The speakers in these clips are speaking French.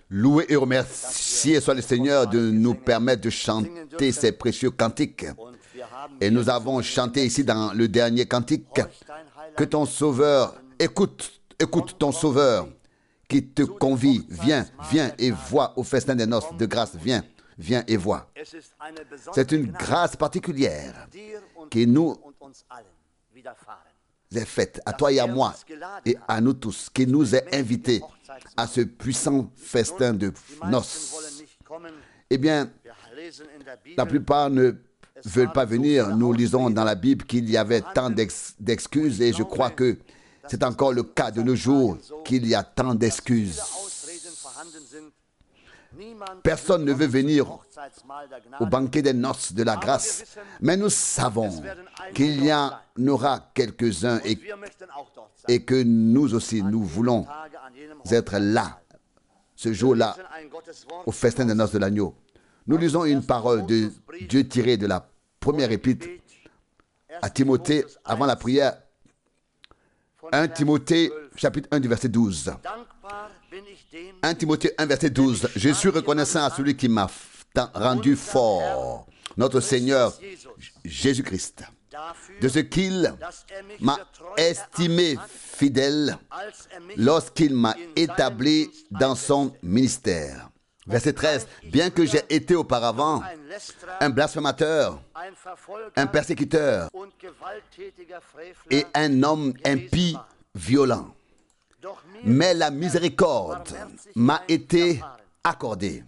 Loué et remercié soit le Seigneur de nous permettre de chanter ces précieux cantiques. Et nous avons chanté ici dans le dernier cantique que ton Sauveur, écoute ton Sauveur qui te convie, viens et vois au festin des noces de grâce, viens et vois. C'est une grâce particulière qui nous est faite, à toi et à moi, et à nous tous, qui nous est invités à ce puissant festin de noces. Eh bien, la plupart ne veulent pas venir. Nous lisons dans la Bible qu'il y avait tant d'excuses et je crois que c'est encore le cas de nos jours, qu'il y a tant d'excuses. Personne ne veut venir au banquet des noces de la grâce, mais nous savons qu'il y en aura quelques-uns et que nous aussi, nous voulons être là, ce jour-là, au festin des noces de l'agneau. Nous lisons une parole de Dieu tirée de la première épître à Timothée avant la prière. 1 Timothée, chapitre 1 du verset 12. 1 Timothée 1, verset 12. Je suis reconnaissant à celui qui m'a rendu fort, notre Seigneur Jésus-Christ, de ce qu'il m'a estimé fidèle lorsqu'il m'a établi dans son ministère. Verset 13. Bien que j'ai été auparavant un blasphémateur, un persécuteur et un homme impie violent, mais la miséricorde m'a été accordée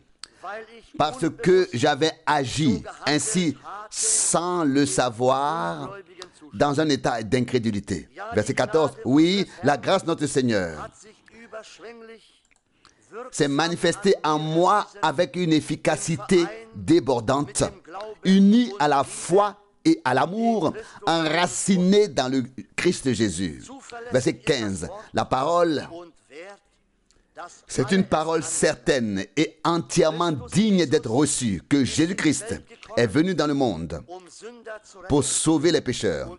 parce que j'avais agi ainsi sans le savoir dans un état d'incrédulité. Verset 14. Oui, la grâce de notre Seigneur s'est manifestée en moi avec une efficacité débordante, unie à la foi et à l'amour, enracinée dans le Christ Jésus. Verset 15. La parole, c'est une parole certaine et entièrement digne d'être reçue, que Jésus-Christ est venu dans le monde pour sauver les pécheurs,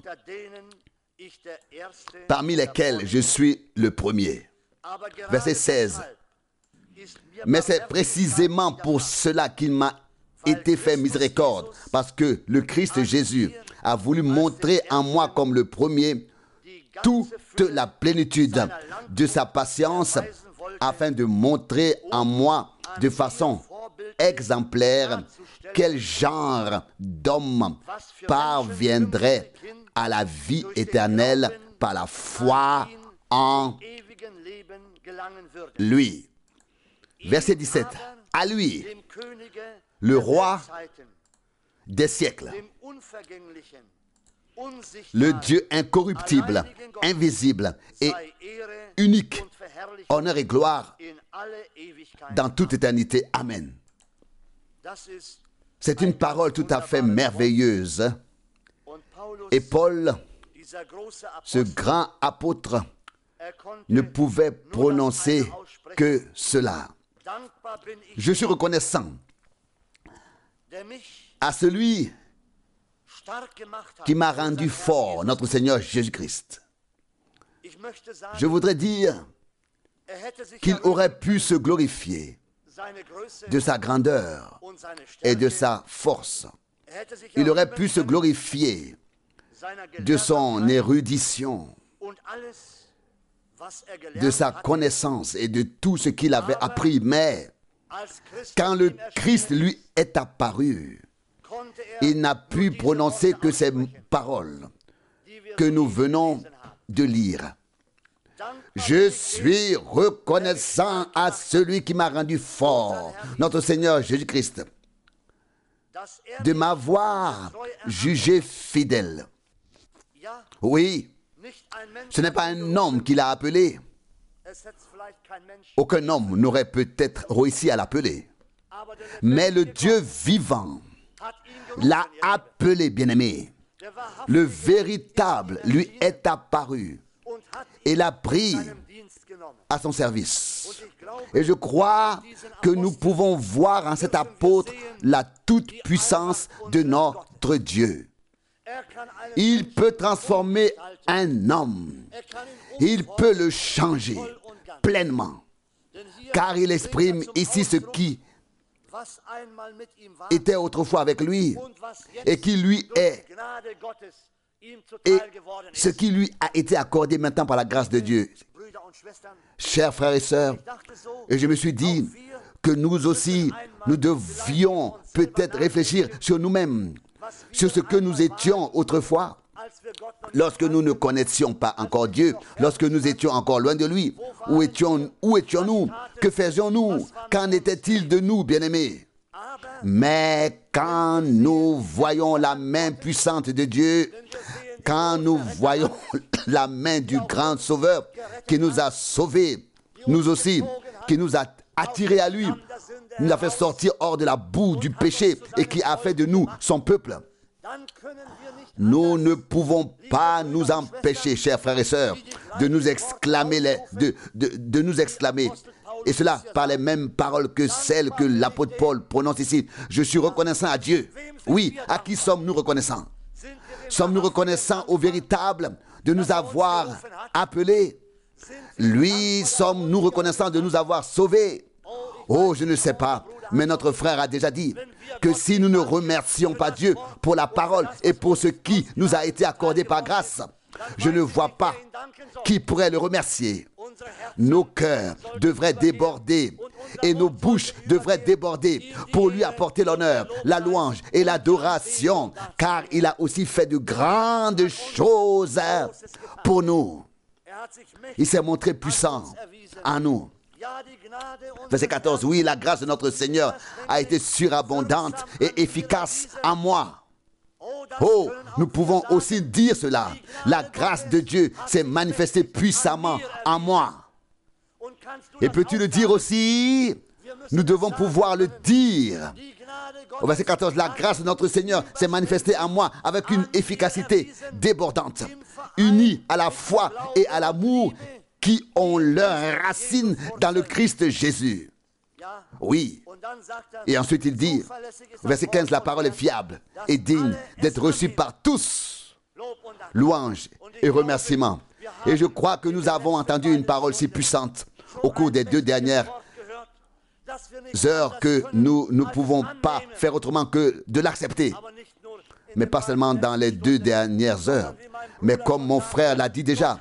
parmi lesquels je suis le premier. Verset 16. Mais c'est précisément pour cela qu'il m'a été fait miséricorde, parce que le Christ Jésus a voulu montrer en moi comme le premier toute la plénitude de sa patience, afin de montrer en moi de façon exemplaire quel genre d'homme parviendrait à la vie éternelle par la foi en lui. Verset 17. À lui, le roi des siècles, le Dieu incorruptible, invisible et unique, honneur et gloire dans toute éternité. Amen. C'est une parole tout à fait merveilleuse. Et Paul, ce grand apôtre, ne pouvait prononcer que cela. Je suis reconnaissant à celui qui m'a rendu fort, notre Seigneur Jésus-Christ. Je voudrais dire qu'il aurait pu se glorifier de sa grandeur et de sa force. Il aurait pu se glorifier de son érudition, de sa connaissance et de tout ce qu'il avait appris. Mais quand le Christ lui est apparu, il n'a pu prononcer que ces paroles que nous venons de lire. Je suis reconnaissant à celui qui m'a rendu fort, notre Seigneur Jésus-Christ, de m'avoir jugé fidèle. Oui, ce n'est pas un homme qui l'a appelé. Aucun homme n'aurait peut-être réussi à l'appeler. Mais le Dieu vivant l'a appelé, bien-aimé. Le véritable lui est apparu et l'a pris à son service. Et je crois que nous pouvons voir en cet apôtre la toute-puissance de notre Dieu. Il peut transformer un homme. Il peut le changer pleinement. car il exprime ici ce qui était autrefois avec lui et qui lui est, et ce qui lui a été accordé maintenant par la grâce de Dieu. Chers frères et sœurs, et je me suis dit que nous aussi, nous devions peut-être réfléchir sur nous-mêmes, sur ce que nous étions autrefois, lorsque nous ne connaissions pas encore Dieu, lorsque nous étions encore loin de lui. Où étions-nous? Que faisions-nous? Qu'en était-il de nous, bien-aimés? Mais quand nous voyons la main puissante de Dieu, quand nous voyons la main du grand Sauveur qui nous a sauvés, nous aussi, qui nous a attirés à lui, nous a fait sortir hors de la boue du péché et qui a fait de nous son peuple, nous ne pouvons pas nous empêcher, chers frères et sœurs, de nous exclamer, de nous exclamer. Et cela par les mêmes paroles que celles que l'apôtre Paul prononce ici. Je suis reconnaissant à Dieu. Oui, à qui sommes-nous reconnaissants? Sommes-nous reconnaissants au véritable de nous avoir appelés? Lui, sommes-nous reconnaissants de nous avoir sauvés? Oh, je ne sais pas, mais notre frère a déjà dit que si nous ne remercions pas Dieu pour la parole et pour ce qui nous a été accordé par grâce, je ne vois pas qui pourrait le remercier. Nos cœurs devraient déborder et nos bouches devraient déborder pour lui apporter l'honneur, la louange et l'adoration, car il a aussi fait de grandes choses pour nous. Il s'est montré puissant en nous. Verset 14, oui, la grâce de notre Seigneur a été surabondante et efficace en moi. Oh, nous pouvons aussi dire cela. La grâce de Dieu s'est manifestée puissamment en moi. Et peux-tu le dire aussi? Nous devons pouvoir le dire. Au verset 14, la grâce de notre Seigneur s'est manifestée en moi avec une efficacité débordante, unie à la foi et à l'amour qui ont leur racine dans le Christ Jésus. Oui. Et ensuite il dit, verset 15, la parole est fiable et digne d'être reçue par tous. Louange et remerciements. Et je crois que nous avons entendu une parole si puissante au cours des 2 dernières heures que nous ne pouvons pas faire autrement que de l'accepter. Mais pas seulement dans les 2 dernières heures. Mais comme mon frère l'a dit déjà,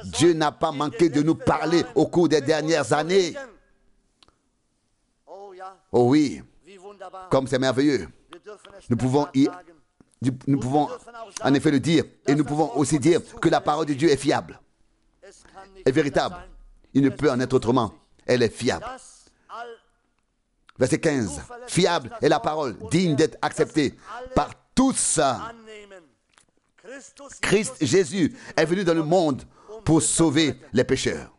Dieu n'a pas manqué de nous parler au cours des dernières années. Oh oui, comme c'est merveilleux. Nous pouvons en effet le dire. Et nous pouvons aussi dire que la parole de Dieu est fiable, est véritable. Il ne peut en être autrement. Elle est fiable. Verset 15. Fiable est la parole, digne d'être acceptée par tous. Christ Jésus est venu dans le monde pour sauver les pécheurs.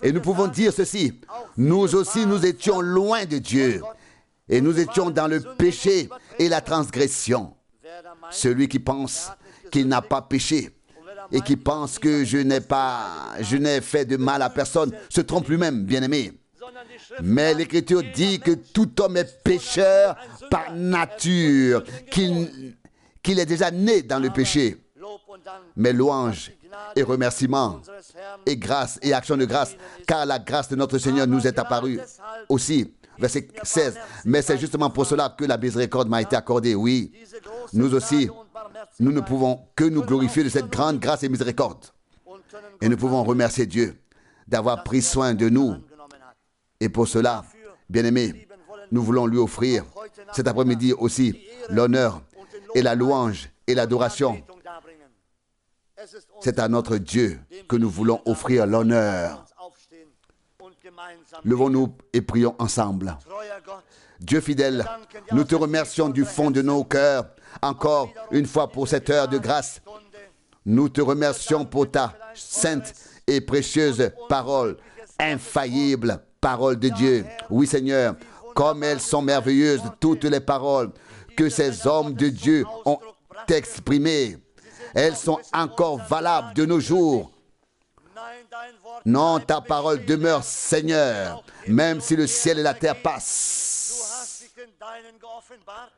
Et nous pouvons dire ceci, nous aussi nous étions loin de Dieu et nous étions dans le péché et la transgression. Celui qui pense qu'il n'a pas péché et qui pense que je n'ai fait de mal à personne se trompe lui-même, bien-aimé. Mais l'Écriture dit que tout homme est pécheur par nature, qu'il est déjà né dans le péché. Mais louange et remerciements et grâce et action de grâce, car la grâce de notre Seigneur nous est apparue aussi. Verset 16. Mais c'est justement pour cela que la miséricorde m'a été accordée. Oui, nous aussi, nous ne pouvons que nous glorifier de cette grande grâce et miséricorde. Et nous pouvons remercier Dieu d'avoir pris soin de nous. Et pour cela, bien-aimés, nous voulons lui offrir cet après-midi aussi l'honneur et la louange et l'adoration. C'est à notre Dieu que nous voulons offrir l'honneur. Levons-nous et prions ensemble. Dieu fidèle, nous te remercions du fond de nos cœurs, encore une fois pour cette heure de grâce. Nous te remercions pour ta sainte et précieuse parole, infaillible parole de Dieu. Oui Seigneur, comme elles sont merveilleuses, toutes les paroles que ces hommes de Dieu ont exprimées. Elles sont encore valables de nos jours. Non, ta parole demeure, Seigneur, même si le ciel et la terre passent.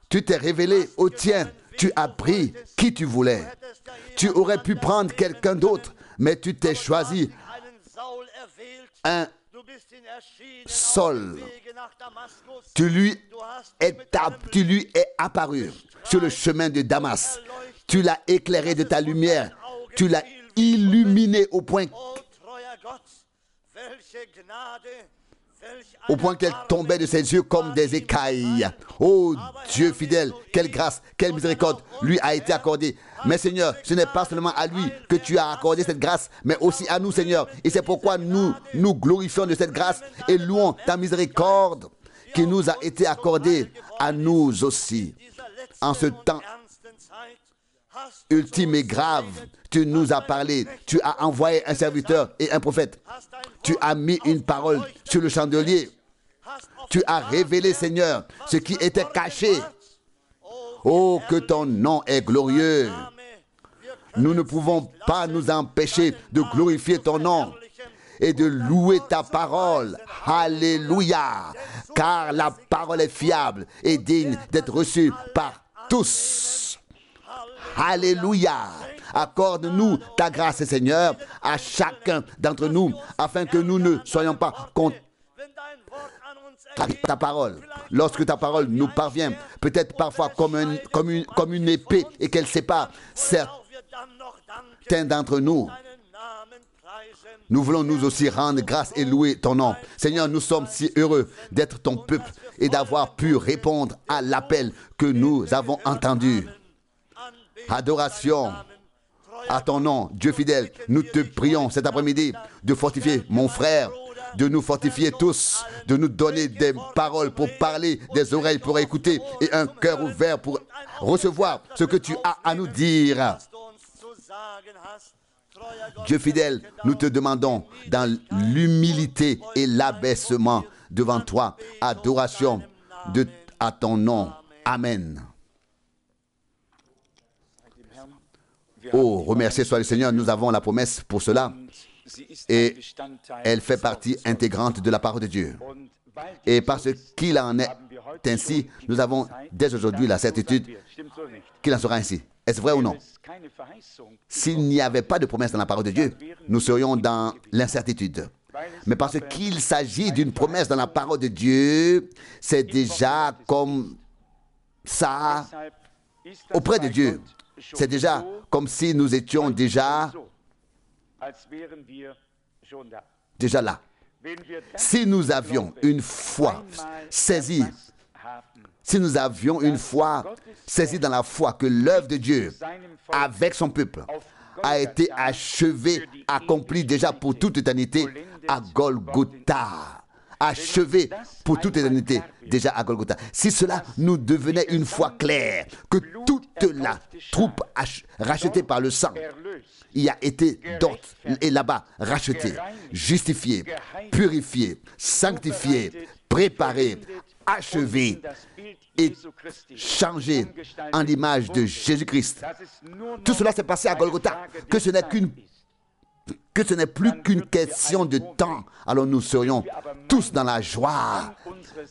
Tu t'es révélé au tien, tu as pris qui tu voulais. Tu aurais pu prendre quelqu'un d'autre, mais tu t'es choisi Saul, tu lui es apparu sur le chemin de Damas. Tu l'as éclairé de ta lumière. Tu l'as illuminé au point qu'elle tombait de ses yeux comme des écailles. Oh Dieu fidèle, quelle grâce, quelle miséricorde lui a été accordée. Mais Seigneur, ce n'est pas seulement à lui que tu as accordé cette grâce, mais aussi à nous, Seigneur. Et c'est pourquoi nous glorifions de cette grâce et louons ta miséricorde qui nous a été accordée à nous aussi. En ce temps ultime et grave, tu nous as parlé, tu as envoyé un serviteur et un prophète. Tu as mis une parole sur le chandelier. Tu as révélé, Seigneur, ce qui était caché. Oh, que ton nom est glorieux. Nous ne pouvons pas nous empêcher de glorifier ton nom et de louer ta parole. Alléluia. Car la parole est fiable et digne d'être reçue par tous. Alléluia. Accorde-nous ta grâce, Seigneur, à chacun d'entre nous, afin que nous ne soyons pas contre ta parole. Lorsque ta parole nous parvient, peut-être parfois comme une épée, et qu'elle sépare certains d'entre nous, nous voulons nous aussi rendre grâce et louer ton nom. Seigneur, nous sommes si heureux d'être ton peuple et d'avoir pu répondre à l'appel que nous avons entendu. Adoration à ton nom, Dieu fidèle. Nous te prions cet après-midi de fortifier mon frère, de nous fortifier tous, de nous donner des paroles pour parler, des oreilles pour écouter et un cœur ouvert pour recevoir ce que tu as à nous dire. Dieu fidèle, nous te demandons dans l'humilité et l'abaissement devant toi, adoration à ton nom. Amen. Oh, remercié soit le Seigneur, nous avons la promesse pour cela et elle fait partie intégrante de la parole de Dieu. Et parce qu'il en est ainsi, nous avons dès aujourd'hui la certitude qu'il en sera ainsi. Est-ce vrai ou non? S'il n'y avait pas de promesse dans la parole de Dieu, nous serions dans l'incertitude. Mais parce qu'il s'agit d'une promesse dans la parole de Dieu, c'est déjà comme ça auprès de Dieu. C'est déjà comme si nous étions déjà là. Si nous avions une foi saisie, dans la foi que l'œuvre de Dieu avec son peuple a été achevée, accomplie déjà pour toute éternité à Golgotha. Achevé pour toute éternité, déjà à Golgotha. Si cela nous devenait une foi claire, que toute la troupe rachetée par le sang y a été d'autres et là-bas rachetée, justifiée, purifiée, sanctifiée, préparée, achevée et changée en l'image de Jésus-Christ. Tout cela s'est passé à Golgotha, que ce n'est plus qu'une question de temps, alors nous serions tous dans la joie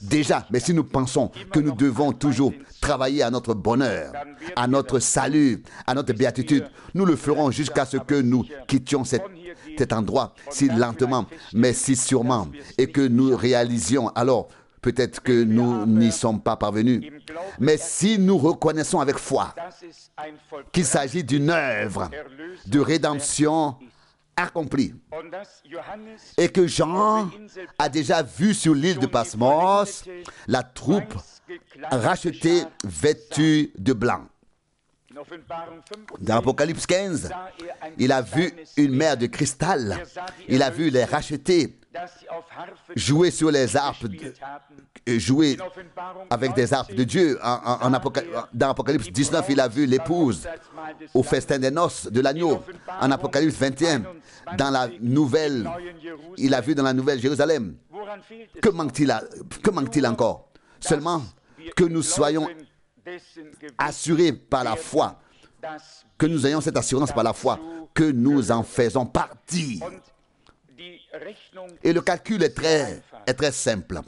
déjà. Mais si nous pensons que nous devons toujours travailler à notre bonheur, à notre salut, à notre béatitude, nous le ferons jusqu'à ce que nous quittions cet endroit si lentement, mais si sûrement, et que nous réalisions alors peut-être que nous n'y sommes pas parvenus. Mais si nous reconnaissons avec foi qu'il s'agit d'une œuvre de rédemption accompli et que Jean a déjà vu sur l'île de Patmos la troupe rachetée vêtue de blanc. Dans Apocalypse 15, il a vu une mer de cristal. Il a vu les rachetés jouer sur les harpes, jouer avec des harpes de Dieu. Dans Apocalypse 19, il a vu l'épouse au festin des noces de l'agneau. En Apocalypse 21, il a vu dans la nouvelle Jérusalem. Que manque-t-il encore? Seulement que nous soyons assurés par la foi, que nous ayons cette assurance par la foi, que nous en faisons partie. Et le calcul est très simple.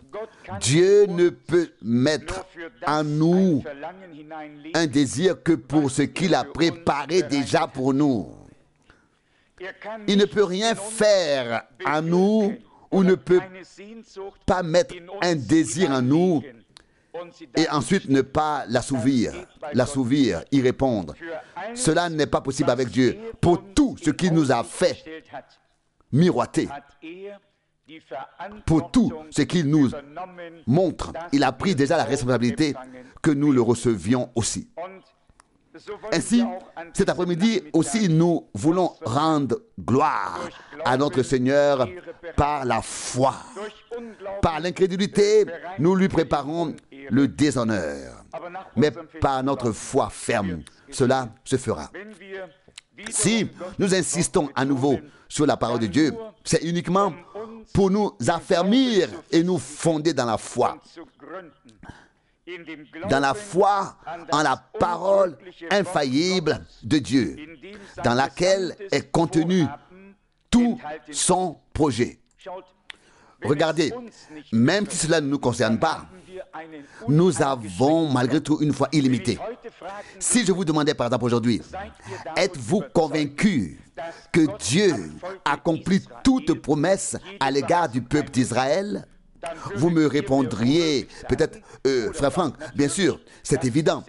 Dieu ne peut mettre en nous un désir que pour ce qu'il a préparé déjà pour nous. Il ne peut rien faire en nous ou ne peut pas mettre un désir en nous et ensuite ne pas l'assouvir, y répondre. Cela n'est pas possible avec Dieu. Pour tout ce qu'il nous a fait miroiter, pour tout ce qu'il nous montre, il a pris déjà la responsabilité que nous le recevions aussi. Ainsi, cet après-midi aussi, nous voulons rendre gloire à notre Seigneur par la foi. Par l'incrédulité, nous lui préparons le déshonneur. Mais par notre foi ferme, cela se fera. Si nous insistons à nouveau sur la parole de Dieu, c'est uniquement pour nous affermir et nous fonder dans la foi. Dans la foi en la parole infaillible de Dieu, dans laquelle est contenu tout son projet. Regardez, même si cela ne nous concerne pas, nous avons malgré tout une foi illimitée. Si je vous demandais par exemple aujourd'hui, êtes-vous convaincu que Dieu accomplit toute promesse à l'égard du peuple d'Israël? Vous me répondriez, peut-être, frère Franck, bien sûr, c'est évident,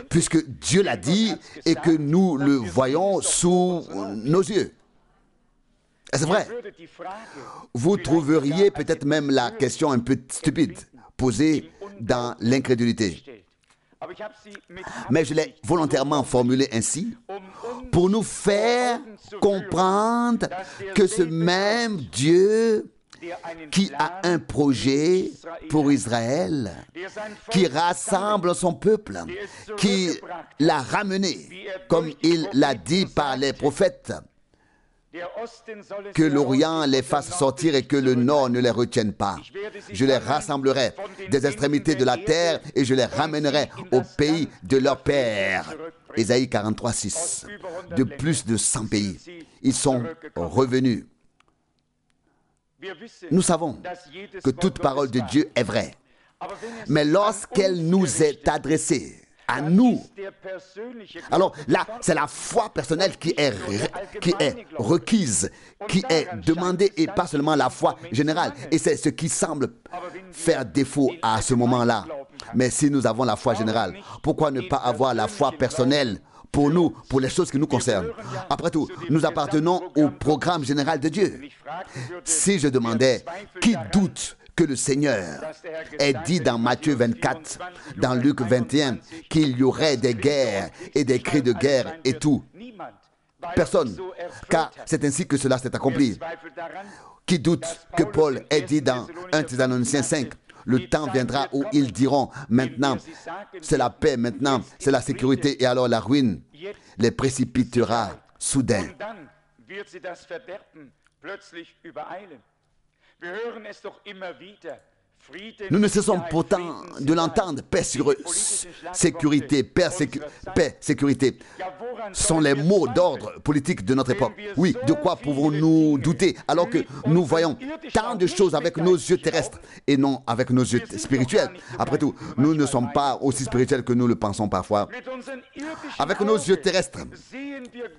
puisque Dieu l'a dit et que nous le voyons sous nos yeux. C'est vrai. Vous trouveriez peut-être même la question un peu stupide, posée dans l'incrédulité. Mais je l'ai volontairement formulée ainsi, pour nous faire comprendre que ce même Dieu qui a un projet pour Israël, qui rassemble son peuple, qui l'a ramené, comme il l'a dit par les prophètes, que l'Orient les fasse sortir et que le Nord ne les retienne pas. Je les rassemblerai des extrémités de la terre et je les ramènerai au pays de leur père. Ésaïe 43, 6. De plus de 100 pays, ils sont revenus. Nous savons que toute parole de Dieu est vraie. Mais lorsqu'elle nous est adressée, à nous, alors là, c'est la foi personnelle qui est requise, qui est demandée et pas seulement la foi générale. Et c'est ce qui semble faire défaut à ce moment-là. Mais si nous avons la foi générale, pourquoi ne pas avoir la foi personnelle pour nous, pour les choses qui nous concernent? Après tout, nous appartenons au programme général de Dieu. Si je demandais, qui doute que le Seigneur ait dit dans Matthieu 24, dans Luc 21, qu'il y aurait des guerres et des cris de guerre et tout? Personne, car c'est ainsi que cela s'est accompli. Qui doute que Paul ait dit dans 1 Thessaloniciens 5, le temps viendra où ils diront, maintenant c'est la paix, maintenant c'est la sécurité, et alors la ruine les précipitera soudain. Nous ne cessons pourtant de l'entendre, paix, sécurité, paix, sécurité. Ce sont les mots d'ordre politique de notre époque. Oui, de quoi pouvons-nous douter alors que nous voyons tant de choses avec nos yeux terrestres et non avec nos yeux spirituels? Après tout, nous ne sommes pas aussi spirituels que nous le pensons parfois. Avec nos yeux terrestres,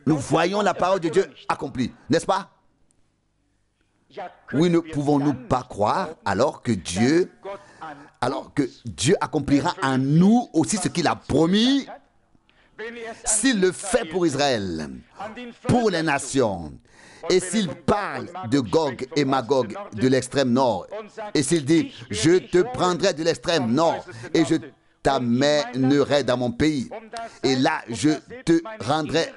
nous voyons la parole de Dieu accomplie, n'est-ce pas? Oui, ne pouvons-nous pas croire alors que Dieu accomplira en nous aussi ce qu'il a promis? S'il le fait pour Israël, pour les nations, et s'il parle de Gog et Magog de l'extrême nord, et s'il dit, je te prendrai de l'extrême nord, et je t'amènerai dans mon pays, et là je te rendrai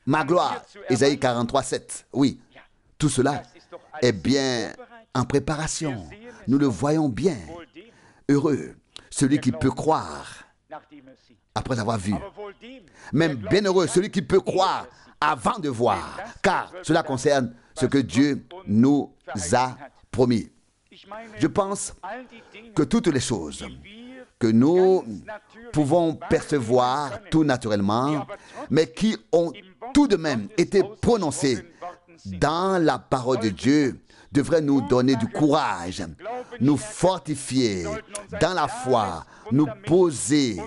ma gloire. Ésaïe 43, 7. Oui, tout cela est bien en préparation. Nous le voyons bien. Heureux celui qui peut croire après avoir vu. Même bienheureux celui qui peut croire avant de voir, car cela concerne ce que Dieu nous a promis. Je pense que toutes les choses que nous pouvons percevoir tout naturellement, mais qui ont tout de même été prononcées dans la parole de Dieu, devrait nous donner du courage, nous fortifier dans la foi, nous poser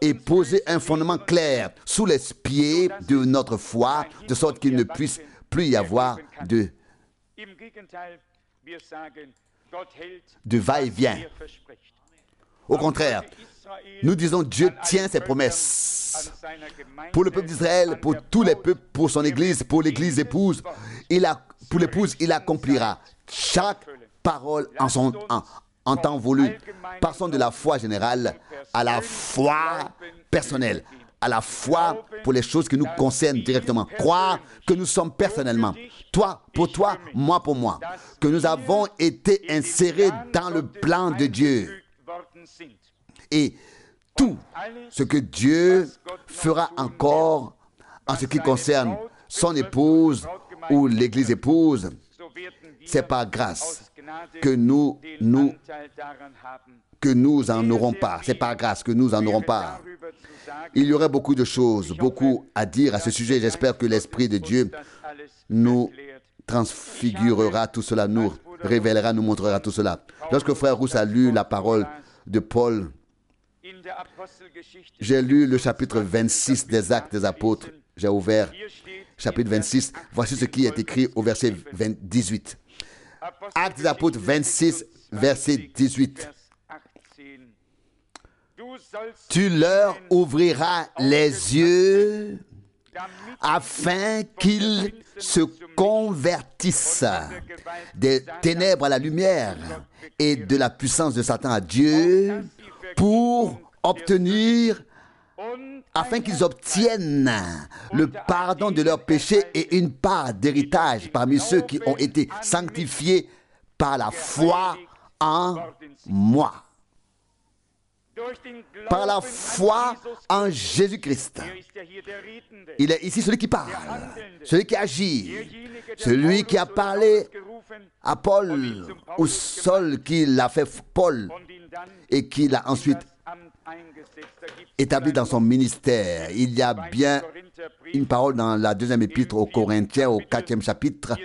et poser un fondement clair sous les pieds de notre foi, de sorte qu'il ne puisse plus y avoir de va-et-vient. Au contraire, nous disons Dieu tient ses promesses. Pour le peuple d'Israël, pour tous les peuples, pour son Église, pour l'Église épouse, pour l'épouse, il accomplira chaque parole en temps voulu. Passons de la foi générale à la foi personnelle, à la foi pour les choses qui nous concernent directement. Croire que nous sommes personnellement, toi pour toi, moi pour moi, que nous avons été insérés dans le plan de Dieu. Et tout ce que Dieu fera encore en ce qui concerne son épouse ou l'Église épouse, c'est par grâce que nous en aurons pas. C'est par grâce que nous en aurons pas. Il y aurait beaucoup de choses, beaucoup à dire à ce sujet. J'espère que l'Esprit de Dieu nous transfigurera tout cela, nous révélera, nous montrera tout cela. Lorsque Frère Rousse a lu la parole de Paul, j'ai lu le chapitre 26 des Actes des Apôtres. J'ai ouvert chapitre 26. Voici ce qui est écrit au verset 18. Actes des Apôtres 26, verset 18. Tu leur ouvriras les yeux afin qu'ils se convertissent des ténèbres à la lumière et de la puissance de Satan à Dieu afin qu'ils obtiennent le pardon de leurs péchés et une part d'héritage parmi ceux qui ont été sanctifiés par la foi en moi. Par la foi en Jésus-Christ. Il est ici celui qui parle, celui qui agit, celui qui a parlé à Paul, ou Saul qui l'a fait Paul, et qui l'a ensuite établi dans son ministère. Il y a bien une parole dans la deuxième épître aux Corinthiens, au 4e chapitre.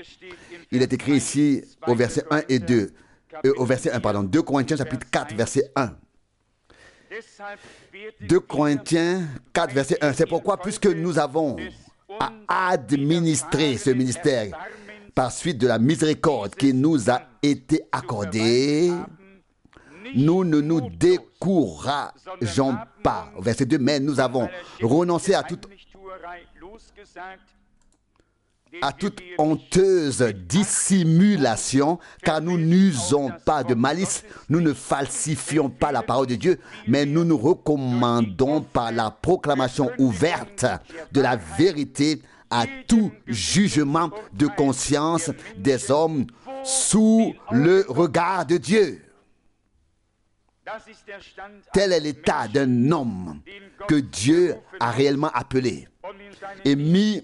Il est écrit ici au verset 1 et 2. Au verset 1, pardon. 2 Corinthiens chapitre 4, verset 1. 2 Corinthiens 4, verset 1. C'est pourquoi, puisque nous avons à administrer ce ministère par suite de la miséricorde qui nous a été accordée, nous ne nous décourageons pas. Verset 2, mais nous avons renoncé à toute honteuse dissimulation, car nous n'usons pas de malice, nous ne falsifions pas la parole de Dieu, mais nous nous recommandons par la proclamation ouverte de la vérité à tout jugement de conscience des hommes sous le regard de Dieu. Tel est l'état d'un homme que Dieu a réellement appelé et mis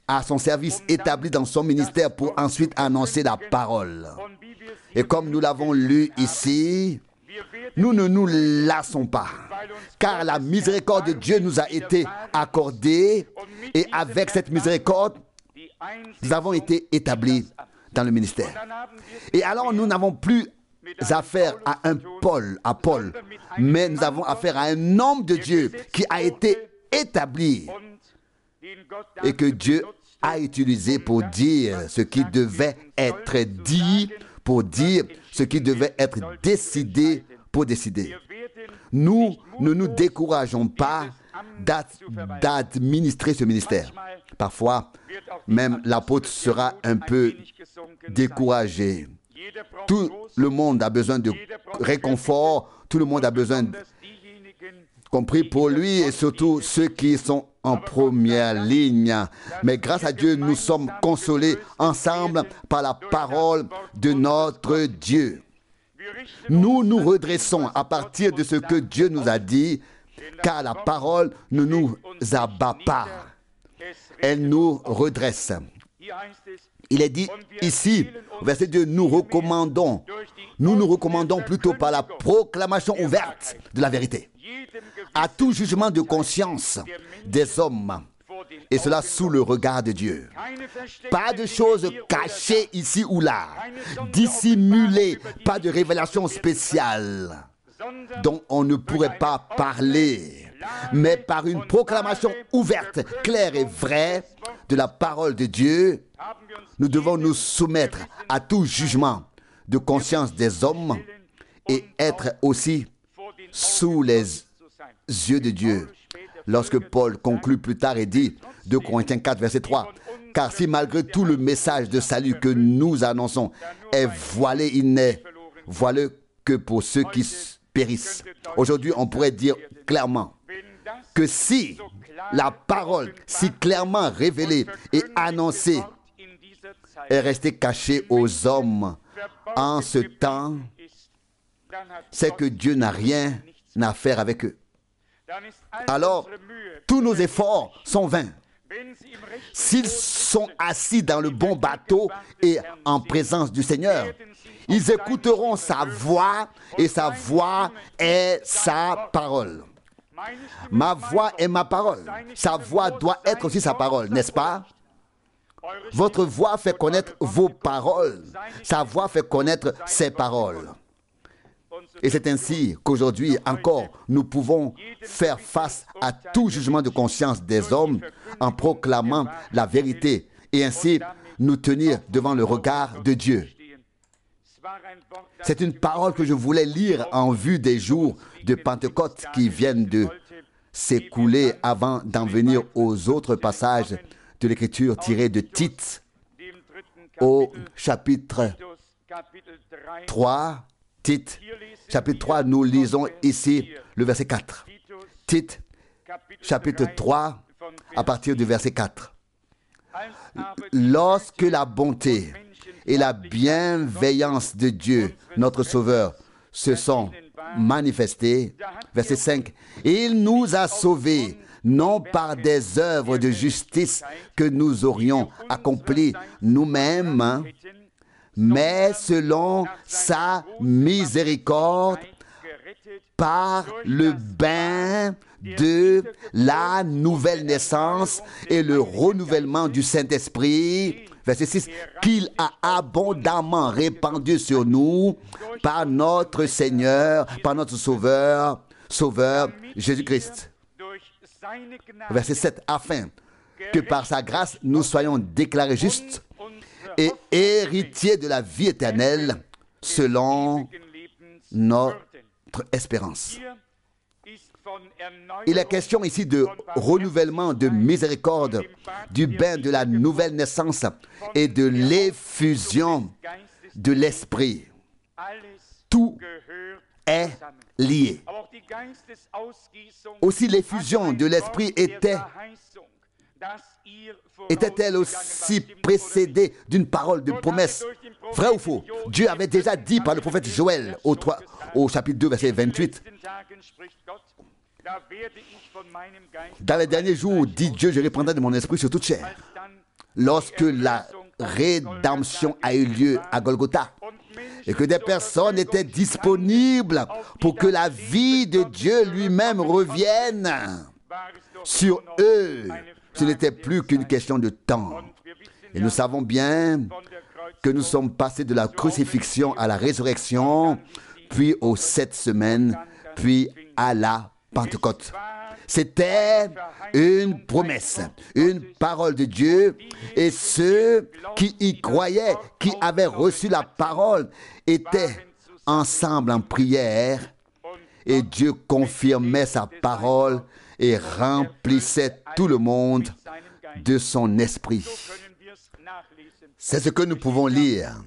à son service, établi dans son ministère pour ensuite annoncer la parole. Et comme nous l'avons lu ici, nous ne nous lassons pas, car la miséricorde de Dieu nous a été accordée et avec cette miséricorde, nous avons été établis dans le ministère. Et alors nous n'avons plus affaire à Paul, mais nous avons affaire à un homme de Dieu qui a été établi et que Dieu a utilisé pour dire ce qui devait être dit, pour dire ce qui devait être décidé, pour décider. Nous ne nous décourageons pas d'administrer ce ministère. Parfois, même l'apôtre sera un peu découragé. Tout le monde a besoin de réconfort, tout le monde a besoin, compris pour lui et surtout ceux qui sont en première ligne. Mais grâce à Dieu, nous sommes consolés ensemble par la parole de notre Dieu. Nous nous redressons à partir de ce que Dieu nous a dit, car la parole ne nous abat pas. Elle nous redresse. Il est dit ici, verset 2, nous nous recommandons plutôt par la proclamation ouverte de la vérité à tout jugement de conscience des hommes, et cela sous le regard de Dieu. Pas de choses cachées ici ou là, dissimulées, pas de révélation spéciale dont on ne pourrait pas parler, mais par une proclamation ouverte, claire et vraie, de la parole de Dieu, nous devons nous soumettre à tout jugement de conscience des hommes et être aussi sous les yeux de Dieu. Lorsque Paul conclut plus tard et dit, 2 Corinthiens 4, verset 3, « Car si malgré tout le message de salut que nous annonçons est voilé, il n'est voilé que pour ceux qui périssent. » Aujourd'hui, on pourrait dire clairement que si la parole, si clairement révélée et annoncée, est restée cachée aux hommes en ce temps, c'est que Dieu n'a rien à faire avec eux. Alors, tous nos efforts sont vains. S'ils sont assis dans le bon bateau et en présence du Seigneur, ils écouteront sa voix et sa voix est sa parole. Ma voix est ma parole. Sa voix doit être aussi sa parole, n'est-ce pas? Votre voix fait connaître vos paroles. Sa voix fait connaître ses paroles. Et c'est ainsi qu'aujourd'hui encore, nous pouvons faire face à tout jugement de conscience des hommes en proclamant la vérité et ainsi nous tenir devant le regard de Dieu. C'est une parole que je voulais lire en vue des jours de Pentecôte qui viennent de s'écouler avant d'en venir aux autres passages de l'Écriture tirés de Tite au chapitre 3. Tite, chapitre 3, nous lisons ici le verset 4. Tite, chapitre 3, à partir du verset 4. Lorsque la bonté et la bienveillance de Dieu, notre Sauveur, se sont manifestées, verset 5, il nous a sauvés, non par des œuvres de justice que nous aurions accomplies nous-mêmes, mais selon sa miséricorde, par le bain de la nouvelle naissance et le renouvellement du Saint-Esprit, verset 6, qu'il a abondamment répandu sur nous par notre Seigneur, par notre Sauveur Jésus-Christ. Verset 7, afin que par sa grâce nous soyons déclarés justes et héritiers de la vie éternelle selon notre espérance. Il est question ici de renouvellement de miséricorde, du bain de la nouvelle naissance et de l'effusion de l'Esprit. Tout est lié. Aussi l'effusion de l'Esprit était-elle aussi précédée d'une parole de promesse? Vrai ou faux? Dieu avait déjà dit par le prophète Joël au chapitre 2, verset 28. Dans les derniers jours, dit Dieu, je répandrai de mon esprit sur toute chair. Lorsque la rédemption a eu lieu à Golgotha et que des personnes étaient disponibles pour que la vie de Dieu lui-même revienne sur eux, ce n'était plus qu'une question de temps. Et nous savons bien que nous sommes passés de la crucifixion à la résurrection, puis aux 7 semaines, puis à la Pentecôte. C'était une promesse, une parole de Dieu, et ceux qui y croyaient, qui avaient reçu la parole, étaient ensemble en prière, et Dieu confirmait sa parole et remplissait tout le monde de son esprit. C'est ce que nous pouvons lire.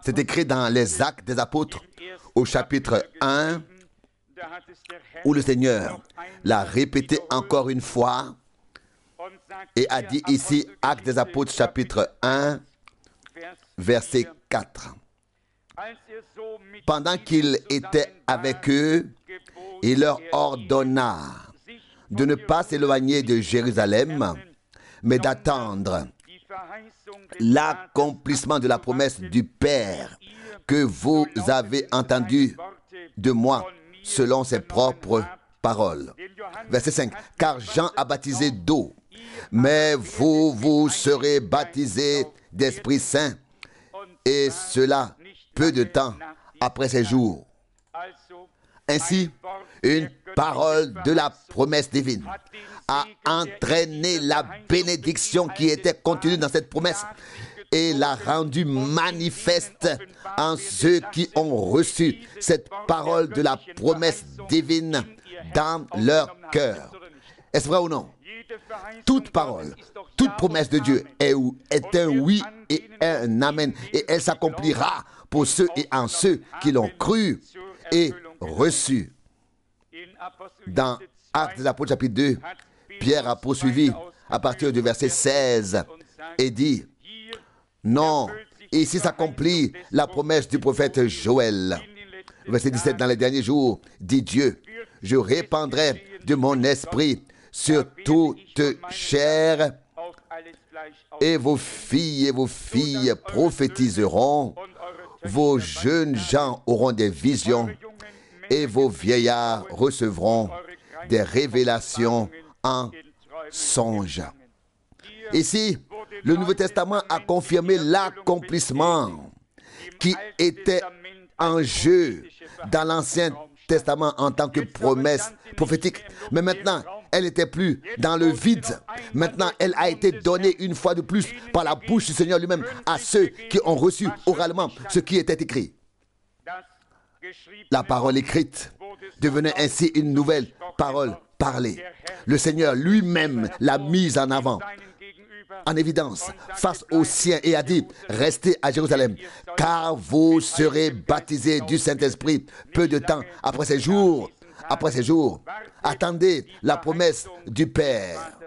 C'est écrit dans les Actes des Apôtres au chapitre 1, où le Seigneur l'a répété encore une fois et a dit ici, Actes des Apôtres chapitre 1, verset 4. Pendant qu'il était avec eux, il leur ordonna de ne pas s'éloigner de Jérusalem, mais d'attendre l'accomplissement de la promesse du Père que vous avez entendu de moi selon ses propres paroles. Verset 5. Car Jean a baptisé d'eau, mais vous serez baptisés d'Esprit Saint, et cela peu de temps après ces jours. Ainsi, une parole de la promesse divine a entraîné la bénédiction qui était contenue dans cette promesse et l'a rendue manifeste en ceux qui ont reçu cette parole de la promesse divine dans leur cœur. Est-ce vrai ou non? Toute parole, toute promesse de Dieu est un oui et un amen. Et elle s'accomplira pour ceux et en ceux qui l'ont cru et reçu. Dans Actes des Apôtres chapitre 2, Pierre a poursuivi à partir du verset 16 et dit: non, ici s'accomplit la promesse du prophète Joël. Verset 17, dans les derniers jours, dit Dieu, je répandrai de mon esprit sur toute chair, et vos filles prophétiseront, vos jeunes gens auront des visions, et vos vieillards recevront des révélations en songe. Ici, le Nouveau Testament a confirmé l'accomplissement qui était en jeu dans l'Ancien Testament en tant que promesse prophétique. Mais maintenant, elle n'était plus dans le vide. Maintenant, elle a été donnée une fois de plus par la bouche du Seigneur lui-même à ceux qui ont reçu oralement ce qui était écrit. La parole écrite devenait ainsi une nouvelle parole parlée. Le Seigneur lui-même l'a mise en avant, en évidence, face aux siens, et a dit: restez à Jérusalem, car vous serez baptisés du Saint-Esprit peu de temps après ces jours. Après ces jours, attendez la promesse du Père.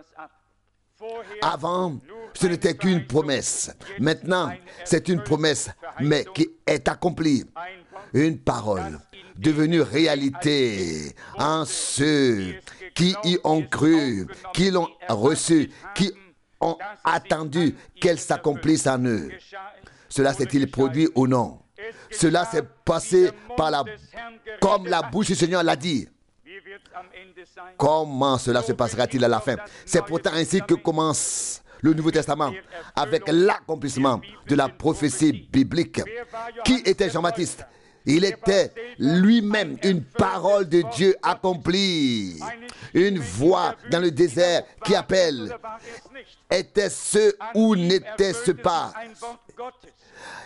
Avant, ce n'était qu'une promesse. Maintenant, c'est une promesse, mais qui est accomplie. Une parole devenue réalité en ceux qui y ont cru, qui l'ont reçue, qui ont attendu qu'elle s'accomplisse en eux. Cela s'est-il produit ou non? Cela s'est passé comme la bouche du Seigneur l'a dit. Comment cela se passera-t-il à la fin? C'est pourtant ainsi que commence le Nouveau Testament, avec l'accomplissement de la prophétie biblique. Qui était Jean-Baptiste? Il était lui-même une parole de Dieu accomplie. Une voix dans le désert qui appelle. Était-ce ou n'était-ce pas?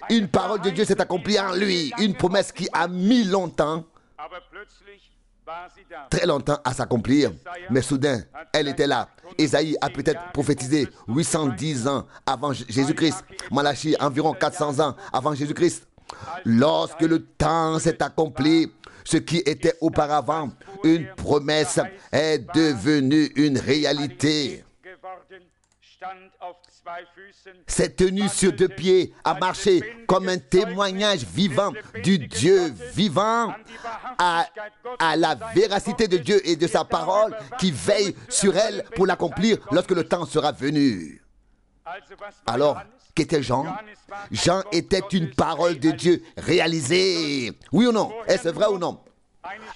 Une parole de Dieu s'est accomplie en lui. Une promesse qui a mis longtemps, très longtemps à s'accomplir. Mais soudain, elle était là. Ésaïe a peut-être prophétisé 810 ans avant Jésus-Christ. Malachie environ 400 ans avant Jésus-Christ. Lorsque le temps s'est accompli, ce qui était auparavant une promesse est devenu une réalité. S'est tenu sur deux pieds, a marché comme un témoignage vivant du Dieu vivant à la véracité de Dieu et de sa parole qui veille sur elle pour l'accomplir lorsque le temps sera venu. Alors, qu'était Jean? Jean était une parole de Dieu réalisée. Oui ou non? Est-ce vrai ou non?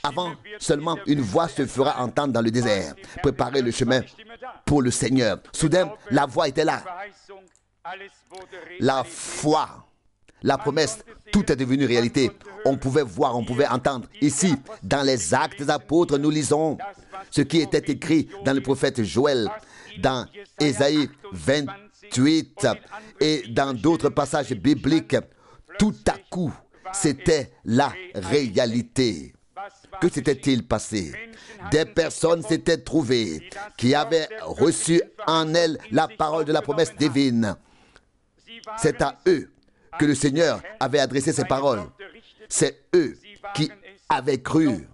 Avant, seulement une voix se fera entendre dans le désert. Préparer le chemin pour le Seigneur. Soudain, la voix était là. La foi, la promesse, tout est devenu réalité. On pouvait voir, on pouvait entendre. Ici, dans les Actes des Apôtres, nous lisons ce qui était écrit dans le prophète Joël, dans Ésaïe 28 et dans d'autres passages bibliques. Tout à coup, c'était la réalité. Que s'était-il passé? Des personnes s'étaient trouvées qui avaient reçu en elles la parole de la promesse divine. C'est à eux que le Seigneur avait adressé ces paroles. C'est eux qui avaient cru.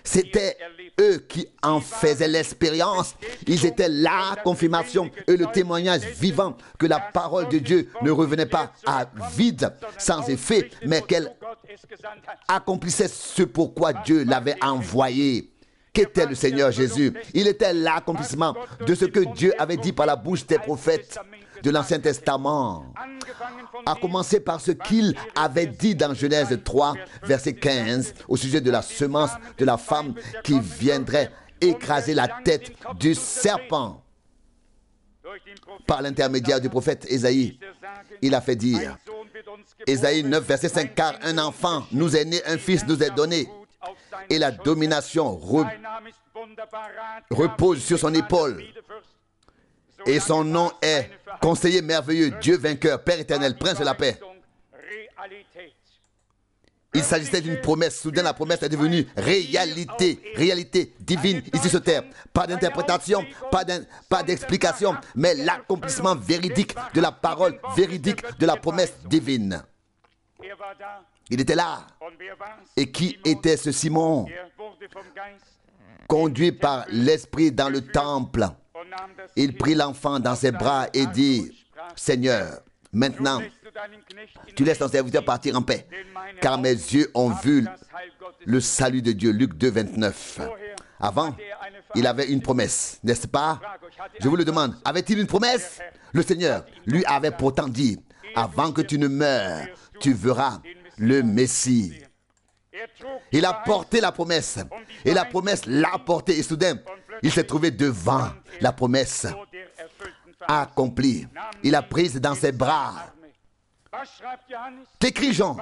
C'était eux qui en faisaient l'expérience. Ils étaient la confirmation et le témoignage vivant que la parole de Dieu ne revenait pas à vide, sans effet, mais qu'elle accomplissait ce pourquoi Dieu l'avait envoyé. Qu'était le Seigneur Jésus? Il était l'accomplissement de ce que Dieu avait dit par la bouche des prophètes de l'Ancien Testament, à commencer par ce qu'il avait dit dans Genèse 3, verset 15, au sujet de la semence de la femme qui viendrait écraser la tête du serpent. par l'intermédiaire du prophète Ésaïe. Il a fait dire, Ésaïe 9, verset 5, car un enfant nous est né, un fils nous est donné, et la domination repose sur son épaule. Et son nom est conseiller merveilleux, Dieu vainqueur, Père éternel, prince de la paix. Il s'agissait d'une promesse. Soudain, la promesse est devenue réalité, réalité divine ici sur terre. Pas d'interprétation, pas d'explication, mais l'accomplissement véridique de la parole véridique de la promesse divine. Il était là. Et qui était ce Simon? Conduit par l'Esprit dans le temple, il prit l'enfant dans ses bras et dit, Seigneur, maintenant, tu laisses ton serviteur partir en paix, car mes yeux ont vu le salut de Dieu. Luc 2, 29. Avant, il avait une promesse, n'est-ce pas? Je vous le demande, avait-il une promesse? Le Seigneur lui avait pourtant dit, avant que tu ne meures, tu verras le Messie. Il a porté la promesse, et la promesse l'a porté, et soudain, il s'est trouvé devant la promesse accomplie. Il a prise dans ses bras. Qu'écrit Jean?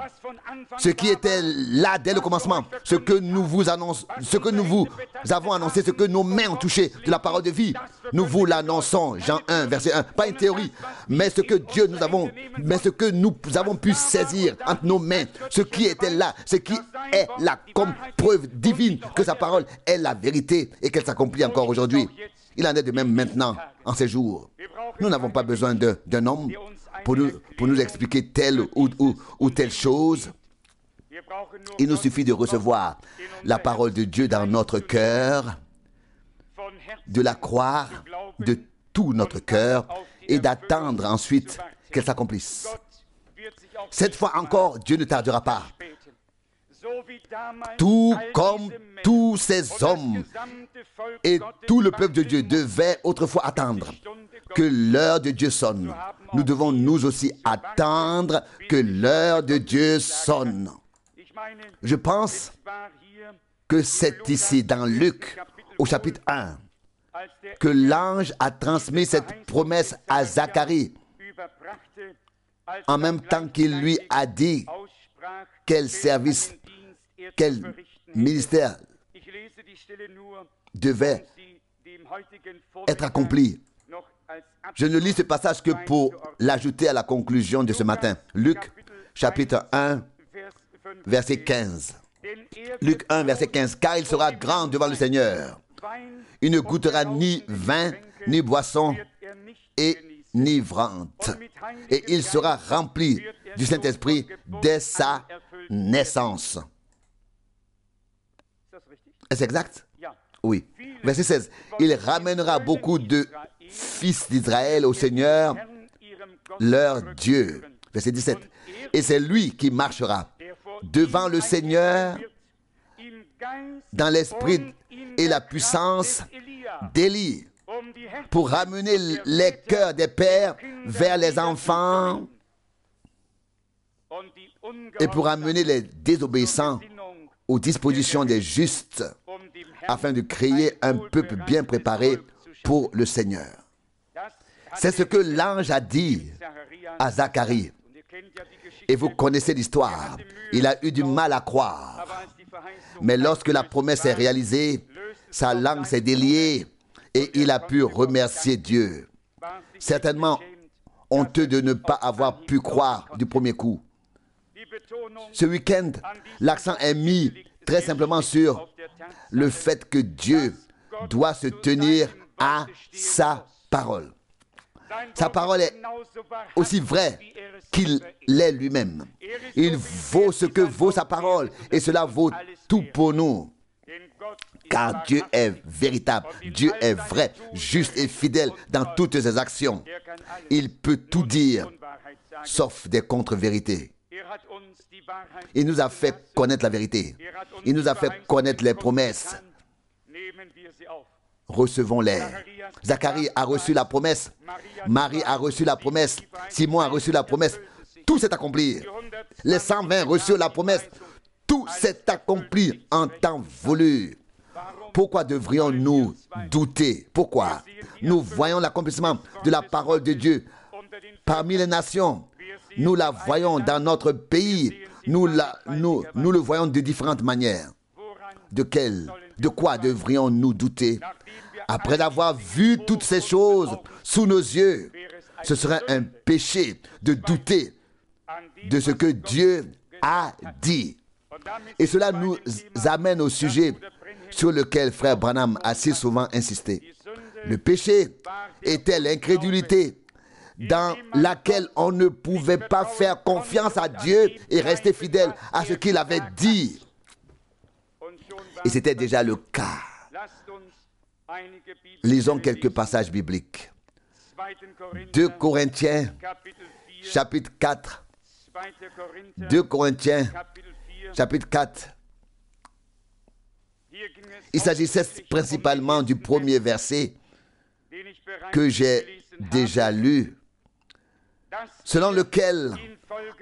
Ce qui était là dès le commencement, ce que nous vous annonçons, ce que nous vous avons annoncé, ce que nos mains ont touché de la parole de vie, nous vous l'annonçons. Jean 1, verset 1. Pas une théorie, mais ce que ce que nous avons pu saisir entre nos mains, ce qui était là, ce qui est là comme preuve divine que sa parole est la vérité et qu'elle s'accomplit encore aujourd'hui. Il en est de même maintenant, en ces jours. Nous n'avons pas besoin d'un homme pour nous expliquer telle ou telle chose. Il nous suffit de recevoir la parole de Dieu dans notre cœur, de la croire de tout notre cœur et d'attendre ensuite qu'elle s'accomplisse. Cette fois encore, Dieu ne tardera pas. Tout comme tous ces hommes et tout le peuple de Dieu devait autrefois attendre que l'heure de Dieu sonne. Nous devons nous aussi attendre que l'heure de Dieu sonne. Je pense que c'est ici dans Luc au chapitre 1 que l'ange a transmis cette promesse à Zacharie en même temps qu'il lui a dit quel service, quel ministère devait être accompli. Je ne lis ce passage que pour l'ajouter à la conclusion de ce matin. Luc, chapitre 1, verset 15. Luc 1, verset 15. Car il sera grand devant le Seigneur. Il ne goûtera ni vin, ni boisson enivrante. Et il sera rempli du Saint-Esprit dès sa naissance. Est-ce exact? Oui. Verset 16. Il ramènera beaucoup de fils d'Israël au Seigneur, leur Dieu. Verset 17. Et c'est lui qui marchera devant le Seigneur dans l'esprit et la puissance d'Élie pour ramener les cœurs des pères vers les enfants et pour amener les désobéissants aux dispositions des justes afin de créer un peuple bien préparé pour le Seigneur. C'est ce que l'ange a dit à Zacharie. Et vous connaissez l'histoire. Il a eu du mal à croire. Mais lorsque la promesse est réalisée, sa langue s'est déliée et il a pu remercier Dieu. Certainement honteux de ne pas avoir pu croire du premier coup. Ce week-end, l'accent est mis très simplement sur le fait que Dieu doit se tenir à sa parole. Sa parole est aussi vraie qu'il l'est lui-même. Il vaut ce que vaut sa parole et cela vaut tout pour nous. Car Dieu est véritable, Dieu est vrai, juste et fidèle dans toutes ses actions. Il peut tout dire, sauf des contre-vérités. Il nous a fait connaître la vérité. Il nous a fait connaître les promesses. Recevons-les. Zacharie a reçu la promesse. Marie a reçu la promesse. Simon a reçu la promesse. Tout s'est accompli. Les 120 reçurent la promesse. Tout s'est accompli en temps voulu. Pourquoi devrions-nous douter? Pourquoi? Nous voyons l'accomplissement de la parole de Dieu parmi les nations. Nous la voyons dans notre pays. Nous le voyons de différentes manières. De quoi devrions-nous douter? Après avoir vu toutes ces choses sous nos yeux, ce serait un péché de douter de ce que Dieu a dit. Et cela nous amène au sujet sur lequel frère Branham a si souvent insisté. Le péché était l'incrédulité dans laquelle on ne pouvait pas faire confiance à Dieu et rester fidèle à ce qu'il avait dit. Et c'était déjà le cas. Lisons quelques passages bibliques. 2 Corinthiens, chapitre 4. 2 Corinthiens, chapitre 4. Il s'agissait principalement du premier verset que j'ai déjà lu, selon lequel,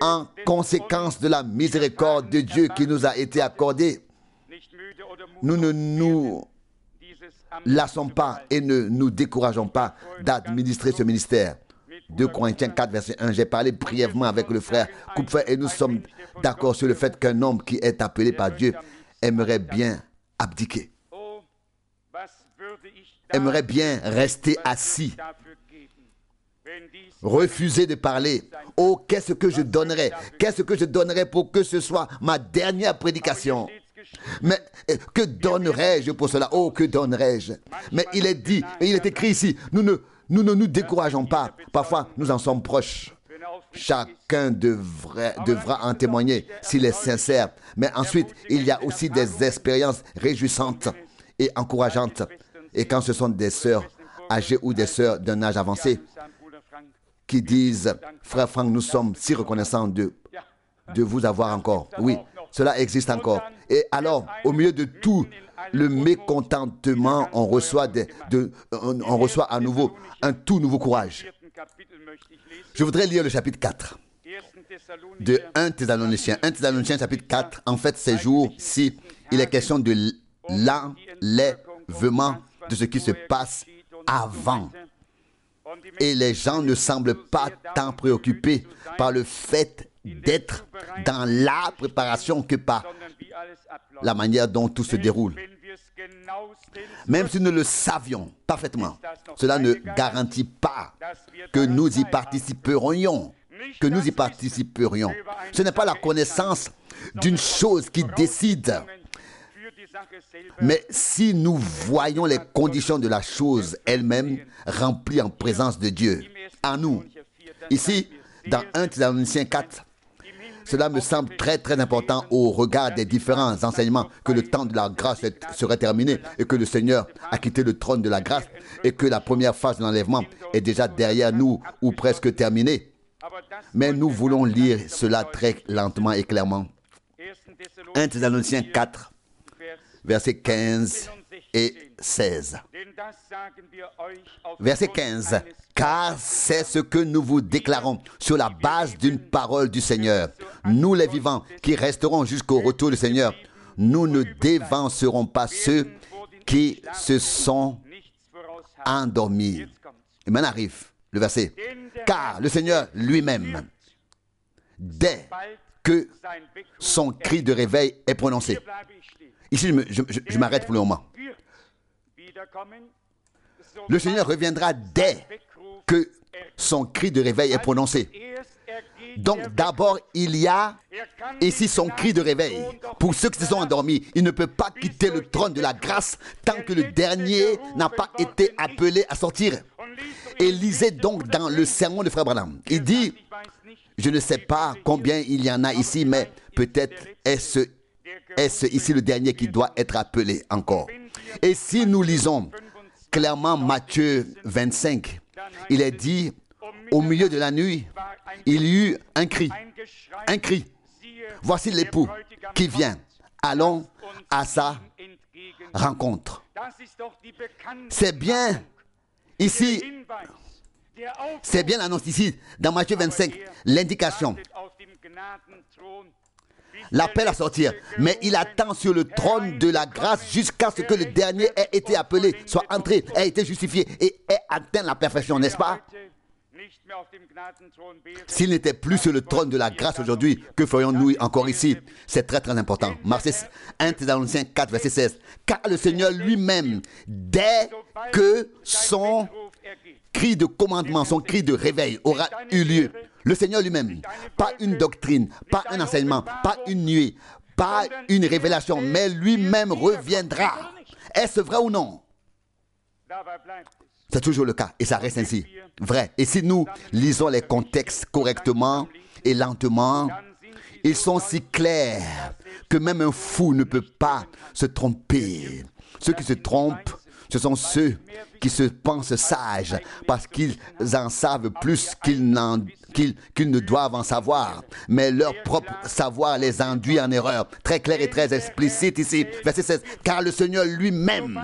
en conséquence de la miséricorde de Dieu qui nous a été accordée, nous ne nous lassons pas et ne nous décourageons pas d'administrer ce ministère. 2 Corinthiens 4, verset 1. J'ai parlé brièvement avec le frère Kupfer et nous sommes d'accord sur le fait qu'un homme qui est appelé par Dieu aimerait bien abdiquer, aimerait bien rester assis, refuser de parler. Oh, qu'est-ce que je donnerais? Qu'est-ce que je donnerais pour que ce soit ma dernière prédication? Mais que donnerais-je pour cela? Oh, que donnerais-je? Mais il est dit, et il est écrit ici, nous ne nous décourageons pas. Parfois, nous en sommes proches. Chacun devra en témoigner s'il est sincère. Mais ensuite, il y a aussi des expériences réjouissantes et encourageantes. Et quand ce sont des sœurs âgées ou des sœurs d'un âge avancé qui disent, frère Franck, nous sommes si reconnaissants de vous avoir encore. Oui, cela existe encore. Et alors, au milieu de tout le mécontentement, on reçoit à nouveau un tout nouveau courage. Je voudrais lire le chapitre 4 de 1 Thessaloniciens. 1 Thessaloniciens chapitre 4. En fait, ces jours-ci, il est question de l'enlèvement de ce qui se passe avant. Et les gens ne semblent pas tant préoccupés par le fait d'être dans la préparation que par la manière dont tout se déroule. Même si nous le savions parfaitement, cela ne garantit pas que nous y participerions. Ce n'est pas la connaissance d'une chose qui décide. Mais si nous voyons les conditions de la chose elle-même remplies en présence de Dieu, en nous, ici, dans 1 Thessaloniciens 4, cela me semble très très important au regard des différents enseignements que le temps de la grâce serait terminé et que le Seigneur a quitté le trône de la grâce et que la première phase de l'enlèvement est déjà derrière nous ou presque terminée. Mais nous voulons lire cela très lentement et clairement. 1 Thessaloniciens 4, versets 15 et 16. Verset 15. Car c'est ce que nous vous déclarons sur la base d'une parole du Seigneur. Nous les vivants qui resterons jusqu'au retour du Seigneur, nous ne dévancerons pas ceux qui se sont endormis. Et maintenant arrive le verset. Car le Seigneur lui-même, dès que son cri de réveil est prononcé. Ici, je m'arrête pour le moment. Le Seigneur reviendra dès que son cri de réveil est prononcé. Donc d'abord, il y a ici son cri de réveil. Pour ceux qui se sont endormis, il ne peut pas quitter le trône de la grâce tant que le dernier n'a pas été appelé à sortir. Et lisez donc dans le sermon de frère Branham. Il dit, je ne sais pas combien il y en a ici, mais peut-être est-ce ici le dernier qui doit être appelé encore. Et si nous lisons clairement Matthieu 25, il est dit, au milieu de la nuit, il y eut un cri. Un cri. Voici l'époux qui vient. Allons à sa rencontre. C'est bien ici, c'est bien l'annonce ici, dans Matthieu 25, l'indication. l'appelle à sortir. Mais il attend sur le trône de la grâce jusqu'à ce que le dernier ait été appelé, soit entré, ait été justifié et ait atteint la perfection, n'est-ce pas? S'il n'était plus sur le trône de la grâce aujourd'hui, que ferions-nous encore ici? C'est très très important. Marc 1 Thessaloniciens 4, verset 16. Car le Seigneur lui-même, dès que son cri de commandement, son cri de réveil aura eu lieu, le Seigneur lui-même, pas une doctrine, pas un enseignement, pas une nuée, pas une révélation, mais lui-même reviendra. Est-ce vrai ou non? C'est toujours le cas et ça reste ainsi. Vrai. Et si nous lisons les contextes correctement et lentement, ils sont si clairs que même un fou ne peut pas se tromper. Ceux qui se trompent, ce sont ceux qui se pensent sages parce qu'ils en savent plus qu'ils ne doivent en savoir. Mais leur propre savoir les induit en erreur. Très clair et très explicite ici. Verset 16. Car le Seigneur lui-même,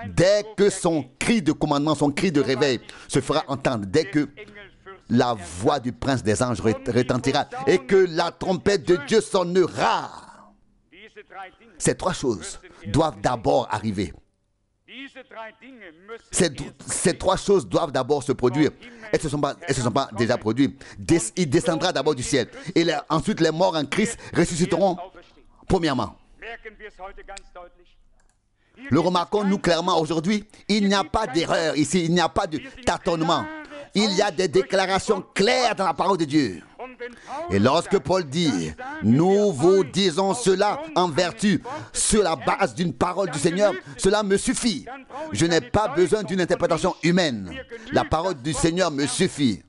dès que son cri de commandement, son cri de réveil se fera entendre, dès que la voix du prince des anges retentira et que la trompette de Dieu sonnera, ces trois choses doivent d'abord arriver. Ces trois choses doivent d'abord se produire. Elles ne se sont pas déjà produites. Il descendra d'abord du ciel. Et ensuite, les morts en Christ ressusciteront premièrement. Le remarquons-nous clairement aujourd'hui, il n'y a pas d'erreur ici, il n'y a pas de tâtonnement. Il y a des déclarations claires dans la parole de Dieu. Et lorsque Paul dit, nous vous disons cela en vertu, sur la base d'une parole du Seigneur, cela me suffit. Je n'ai pas besoin d'une interprétation humaine. La parole du Seigneur me suffit.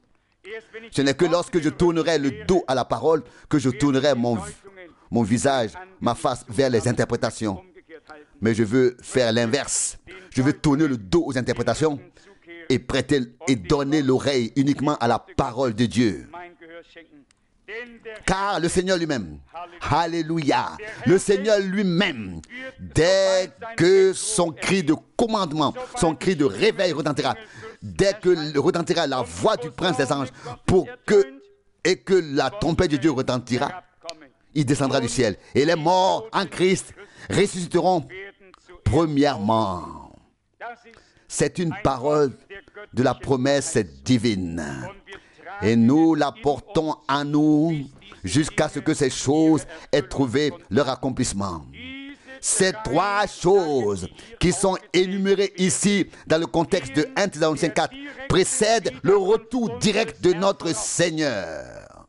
Ce n'est que lorsque je tournerai le dos à la parole que je tournerai mon visage, ma face vers les interprétations. Mais je veux faire l'inverse. Je veux tourner le dos aux interprétations et prêter et donner l'oreille uniquement à la parole de Dieu. Car le Seigneur lui-même, alléluia, le Seigneur lui-même, dès que son cri de commandement, son cri de réveil retentira, dès que retentira la voix du prince des anges, et que la trompette de Dieu retentira, il descendra du ciel. Et les morts en Christ ressusciteront premièrement. C'est une parole de la promesse divine. Et nous la portons à nous jusqu'à ce que ces choses aient trouvé leur accomplissement. Ces trois choses qui sont énumérées ici dans le contexte de 1 Thessaloniciens 4 précèdent le retour direct de notre Seigneur.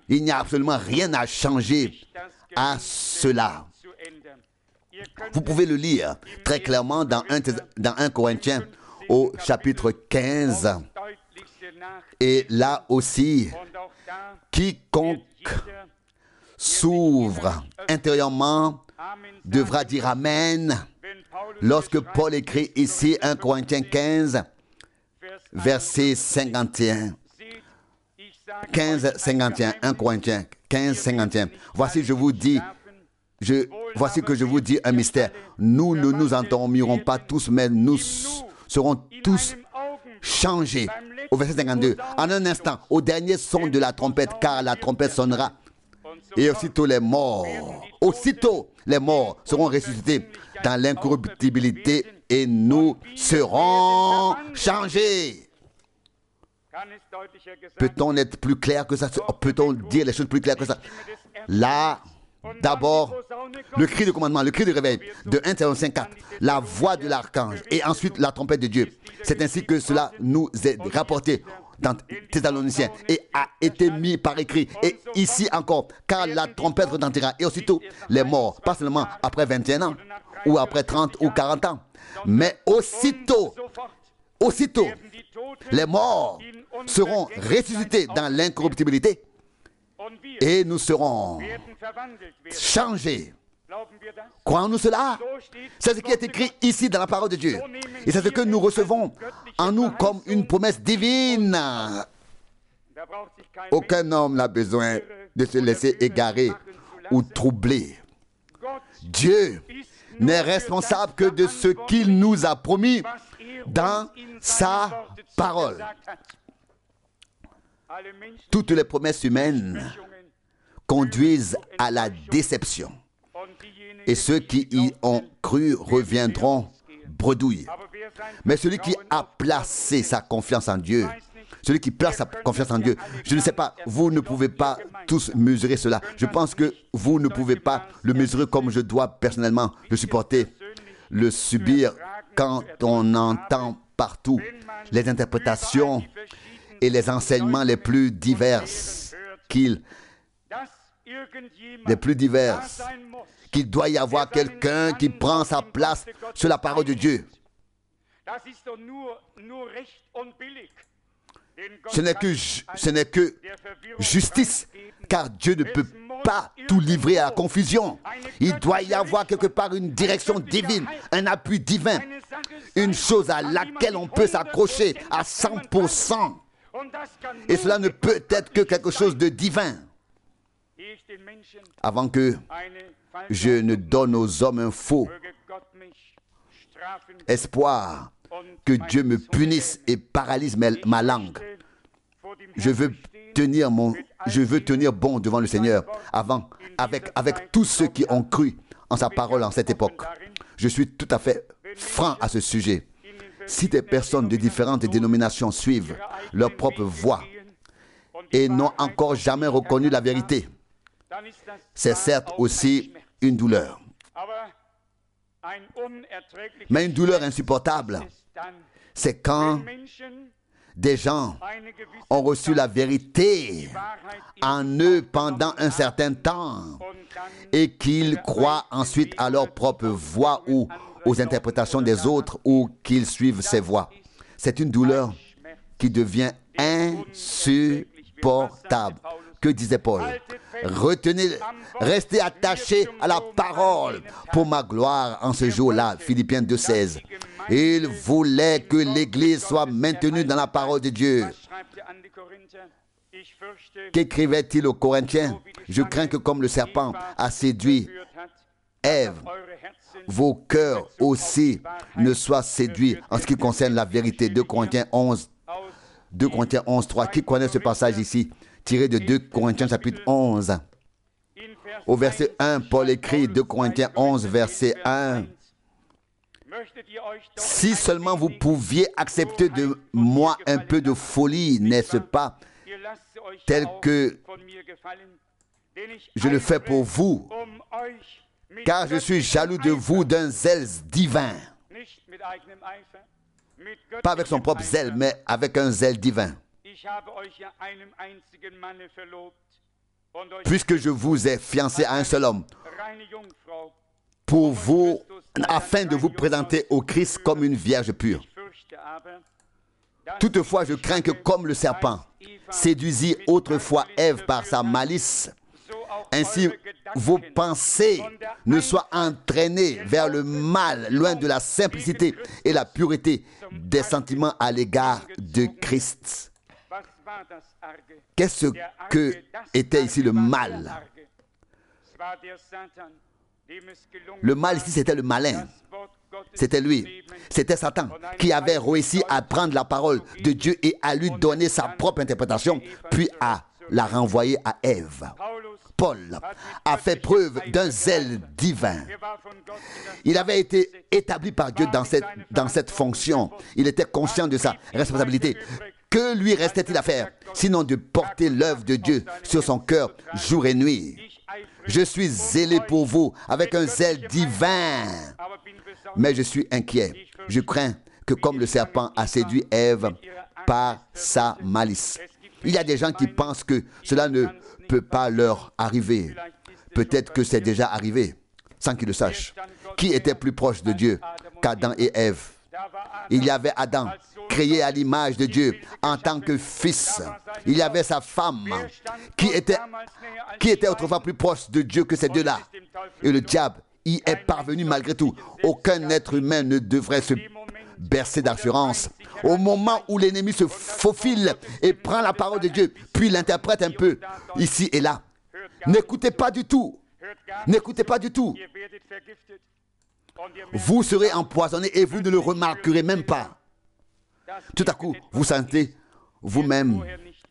Il n'y a absolument rien à changer à cela. Vous pouvez le lire très clairement dans 1 Corinthiens au chapitre 15. Et là aussi, quiconque s'ouvre intérieurement devra dire Amen. Lorsque Paul écrit ici 1 Corinthiens 15, verset 51. 15, 51, 1 Corinthiens 15, 51. Voici, voici que je vous dis un mystère. Nous ne nous endormirons pas tous, mais nous serons tous changés. Au verset 52, en un instant, au dernier son de la trompette, car la trompette sonnera. Et aussitôt les morts seront ressuscités dans l'incorruptibilité et nous serons changés. Peut-on être plus clair que ça? Peut-on dire les choses plus claires que ça? Là, d'abord, le cri de commandement, le cri de réveil de 1 Thessaloniciens 4, la voix de l'archange et ensuite la trompette de Dieu. C'est ainsi que cela nous est rapporté dans Thessaloniciens et a été mis par écrit. Et ici encore, car la trompette retentira. Et aussitôt, les morts, pas seulement après 21 ans, ou après 30 ou 40 ans, mais aussitôt, les morts seront ressuscités dans l'incorruptibilité et nous serons changés. Croyons-nous cela? C'est ce qui est écrit ici dans la parole de Dieu. Et c'est ce que nous recevons en nous comme une promesse divine. Aucun homme n'a besoin de se laisser égarer ou troubler. Dieu n'est responsable que de ce qu'il nous a promis dans sa parole. Toutes les promesses humaines conduisent à la déception. Et ceux qui y ont cru reviendront bredouilles. Mais celui qui a placé sa confiance en Dieu, celui qui place sa confiance en Dieu, je ne sais pas, vous ne pouvez pas tous mesurer cela. Je pense que vous ne pouvez pas le mesurer comme je dois personnellement le supporter, le subir quand on entend partout les interprétations et les enseignements les plus divers qu'il doit y avoir quelqu'un qui prend sa place sur la parole de Dieu. Ce n'est que justice, car Dieu ne peut pas tout livrer à la confusion. Il doit y avoir quelque part une direction divine, un appui divin, une chose à laquelle on peut s'accrocher à 100%. Et cela ne peut être que quelque chose de divin. Avant que je ne donne aux hommes un faux espoir, que Dieu me punisse et paralyse ma langue. Je veux tenir bon devant le Seigneur avec tous ceux qui ont cru en sa parole en cette époque. Je suis tout à fait franc à ce sujet. Si des personnes de différentes dénominations suivent leur propre voie et n'ont encore jamais reconnu la vérité, c'est certes aussi une douleur. Mais une douleur insupportable, c'est quand des gens ont reçu la vérité en eux pendant un certain temps et qu'ils croient ensuite à leur propre voix ou aux interprétations des autres ou qu'ils suivent ces voix. C'est une douleur qui devient insupportable. Que disait Paul? Restez attachés à la parole pour ma gloire en ce jour-là. Philippiens 2,16. Il voulait que l'Église soit maintenue dans la parole de Dieu. Qu'écrivait-il aux Corinthiens? Je crains que comme le serpent a séduit Ève, vos cœurs aussi ne soient séduits en ce qui concerne la vérité. 2 Corinthiens 11, 3. Qui connaît ce passage ici, tiré de 2 Corinthiens chapitre 11? Au verset 1, Paul écrit, 2 Corinthiens 11, verset 1. Si seulement vous pouviez accepter de moi un peu de folie, n'est-ce pas, tel que je le fais pour vous, car je suis jaloux de vous d'un zèle divin. Pas avec son propre zèle, mais avec un zèle divin. Puisque je vous ai fiancé à un seul homme, pour vous, afin de vous présenter au Christ comme une vierge pure. Toutefois, je crains que comme le serpent séduisit autrefois Ève par sa malice, ainsi vos pensées ne soient entraînées vers le mal, loin de la simplicité et la pureté des sentiments à l'égard de Christ. Qu'est-ce que était ici le mal? Le mal ici, c'était le malin. C'était lui. C'était Satan qui avait réussi à prendre la parole de Dieu et à lui donner sa propre interprétation, puis à la renvoyer à Ève. Paul a fait preuve d'un zèle divin. Il avait été établi par Dieu dans cette fonction. Il était conscient de sa responsabilité. Que lui restait-il à faire, sinon de porter l'œuvre de Dieu sur son cœur jour et nuit? Je suis zélé pour vous avec un zèle divin, mais je suis inquiet. Je crains que comme le serpent a séduit Ève par sa malice. Il y a des gens qui pensent que cela ne peut pas leur arriver. Peut-être que c'est déjà arrivé, sans qu'ils le sachent. Qui était plus proche de Dieu qu'Adam et Ève? Il y avait Adam, créé à l'image de Dieu en tant que fils. Il y avait sa femme qui était autrefois plus proche de Dieu que ces deux-là. Et le diable y est parvenu malgré tout. Aucun être humain ne devrait se bercer d'assurance. Au moment où l'ennemi se faufile et prend la parole de Dieu, puis l'interprète un peu ici et là, n'écoutez pas du tout. N'écoutez pas du tout. Vous serez empoisonné et vous ne le remarquerez même pas. Tout à coup, vous sentez vous-même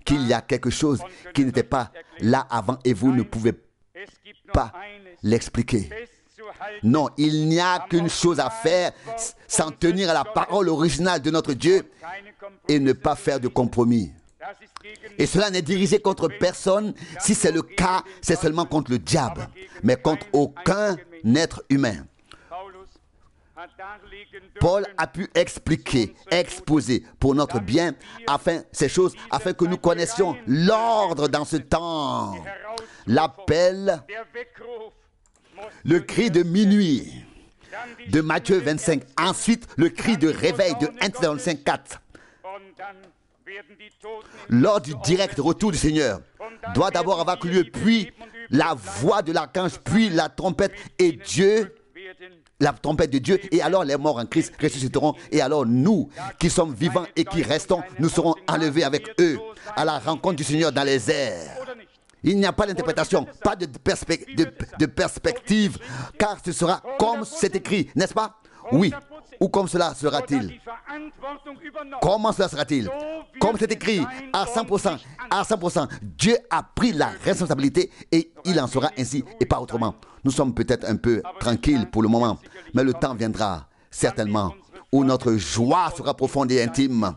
qu'il y a quelque chose qui n'était pas là avant et vous ne pouvez pas l'expliquer. Non, il n'y a qu'une chose à faire, s'en tenir à la parole originale de notre Dieu et ne pas faire de compromis. Et cela n'est dirigé contre personne. Si c'est le cas, c'est seulement contre le diable, mais contre aucun être humain. Paul a pu expliquer, exposer pour notre bien ces choses, afin que nous connaissions l'ordre dans ce temps. L'appel, le cri de minuit de Matthieu 25. Ensuite, le cri de réveil de 1 Thessaloniciens 4. Lors du direct retour du Seigneur, doit d'abord avoir lieu, puis la voix de l'archange, puis la trompette et Dieu, la trompette de Dieu, et alors les morts en Christ ressusciteront, et alors nous qui sommes vivants et qui restons, nous serons enlevés avec eux à la rencontre du Seigneur dans les airs. Il n'y a pas d'interprétation, pas de perspective, car ce sera comme c'est écrit, n'est-ce pas? Oui. Ou comme cela sera-t-il? Comment cela sera-t-il? Comme c'est écrit, à 100%, à 100%, Dieu a pris la responsabilité et il en sera ainsi et pas autrement. Nous sommes peut-être un peu tranquilles pour le moment, mais le temps viendra certainement où notre joie sera profonde et intime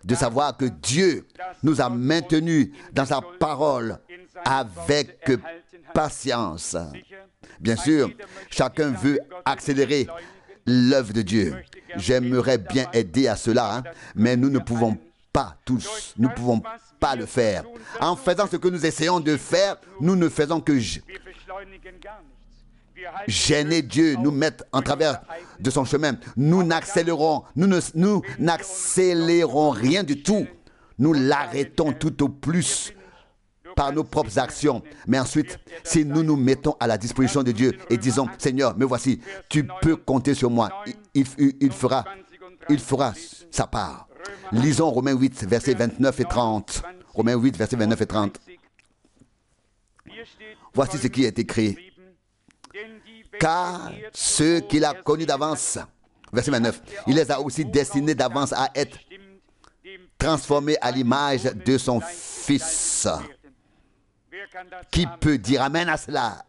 de savoir que Dieu nous a maintenus dans sa parole avec patience. Bien sûr, chacun veut accélérer l'œuvre de Dieu. J'aimerais bien aider à cela, mais nous ne pouvons pas tous, nous ne pouvons pas le faire. En faisant ce que nous essayons de faire, nous ne faisons que gêner Dieu, nous mettre en travers de son chemin. Nous n'accélérons rien du tout. Nous l'arrêtons tout au plus par nos propres actions. Mais ensuite, si nous nous mettons à la disposition de Dieu et disons, Seigneur, me voici, tu peux compter sur moi. Il fera sa part. Lisons Romains 8, versets 29 et 30. Romains 8, versets 29 et 30. Voici ce qui est écrit. Car ceux qu'il a connus d'avance, verset 29, il les a aussi destinés d'avance à être transformés à l'image de son Fils. Qui peut dire amen à cela?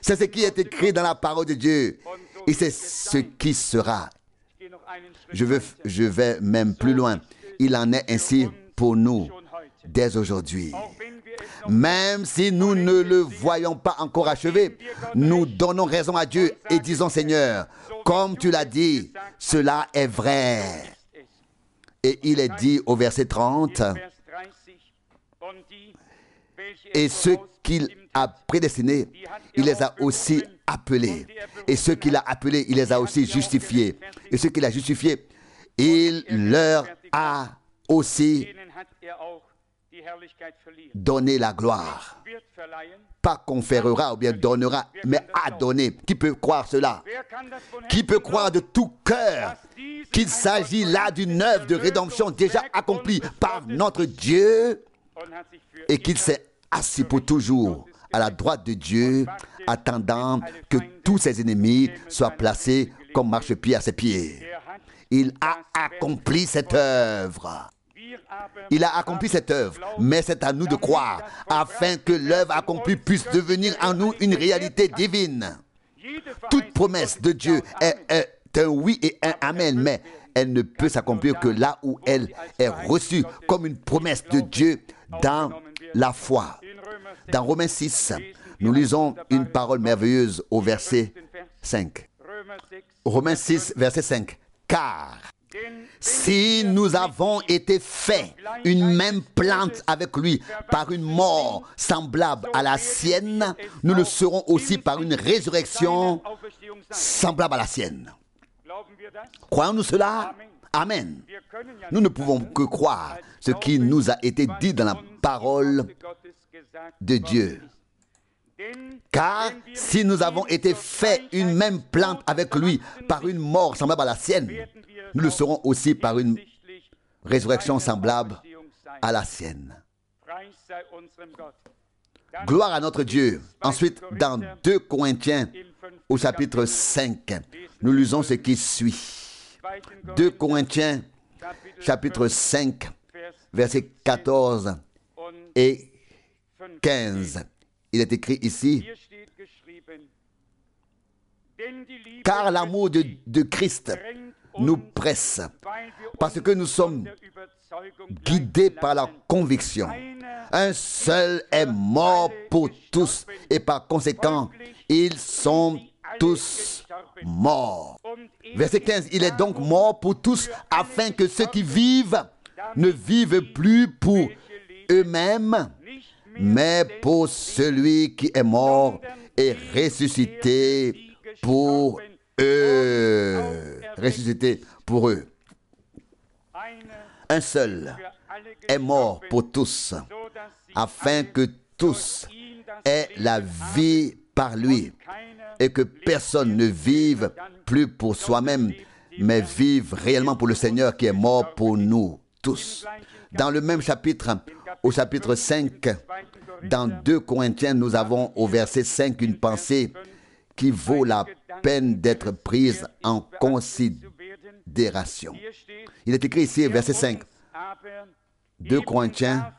C'est ce qui est écrit dans la parole de Dieu. Et c'est ce qui sera. Je vais même plus loin. Il en est ainsi pour nous dès aujourd'hui. Même si nous ne le voyons pas encore achevé, nous donnons raison à Dieu et disons, Seigneur, comme tu l'as dit, cela est vrai. Et il est dit au verset 30, et ceux qu'il a prédestinés, il les a aussi appelés. Et ceux qu'il a appelés, il les a aussi justifiés. Et ceux qu'il a justifiés, il leur a aussi donné la gloire. Pas conférera ou bien donnera, mais a donné. Qui peut croire cela? Qui peut croire de tout cœur qu'il s'agit là d'une œuvre de rédemption déjà accomplie par notre Dieu et qu'il s'est assis pour toujours à la droite de Dieu, attendant que tous ses ennemis soient placés comme marchepieds à ses pieds. Il a accompli cette œuvre. Il a accompli cette œuvre, mais c'est à nous de croire, afin que l'œuvre accomplie puisse devenir en nous une réalité divine. Toute promesse de Dieu est un oui et un amen, mais elle ne peut s'accomplir que là où elle est reçue comme une promesse de Dieu dans la foi. Dans Romains 6, nous lisons une parole merveilleuse au verset 5. Romains 6, verset 5. Car si nous avons été faits une même plante avec lui par une mort semblable à la sienne, nous le serons aussi par une résurrection semblable à la sienne. Croyons-nous cela? Amen. Nous ne pouvons que croire ce qui nous a été dit dans la parole de Dieu. Car si nous avons été faits une même plante avec lui par une mort semblable à la sienne, nous le serons aussi par une résurrection semblable à la sienne. Gloire à notre Dieu. Ensuite, dans 2 Corinthiens, au chapitre 5, nous lisons ce qui suit. 2 Corinthiens, chapitre 5, versets 14 et 15. Il est écrit ici, car l'amour de Christ nous presse, parce que nous sommes guidés par la conviction. Un seul est mort pour tous, et par conséquent, ils sont tous morts. Verset 15, il est donc mort pour tous, afin que ceux qui vivent ne vivent plus pour eux-mêmes, mais pour celui qui est mort et ressuscité pour eux. Ressuscité pour eux. Un seul est mort pour tous, afin que tous aient la vie par lui, et que personne ne vive plus pour soi-même, mais vive réellement pour le Seigneur qui est mort pour nous tous. Dans le même chapitre, au chapitre 5, dans 2 Corinthiens, nous avons au verset 5 une pensée qui vaut la peine d'être prise en considération. Il est écrit ici, verset 5, 2 Corinthiens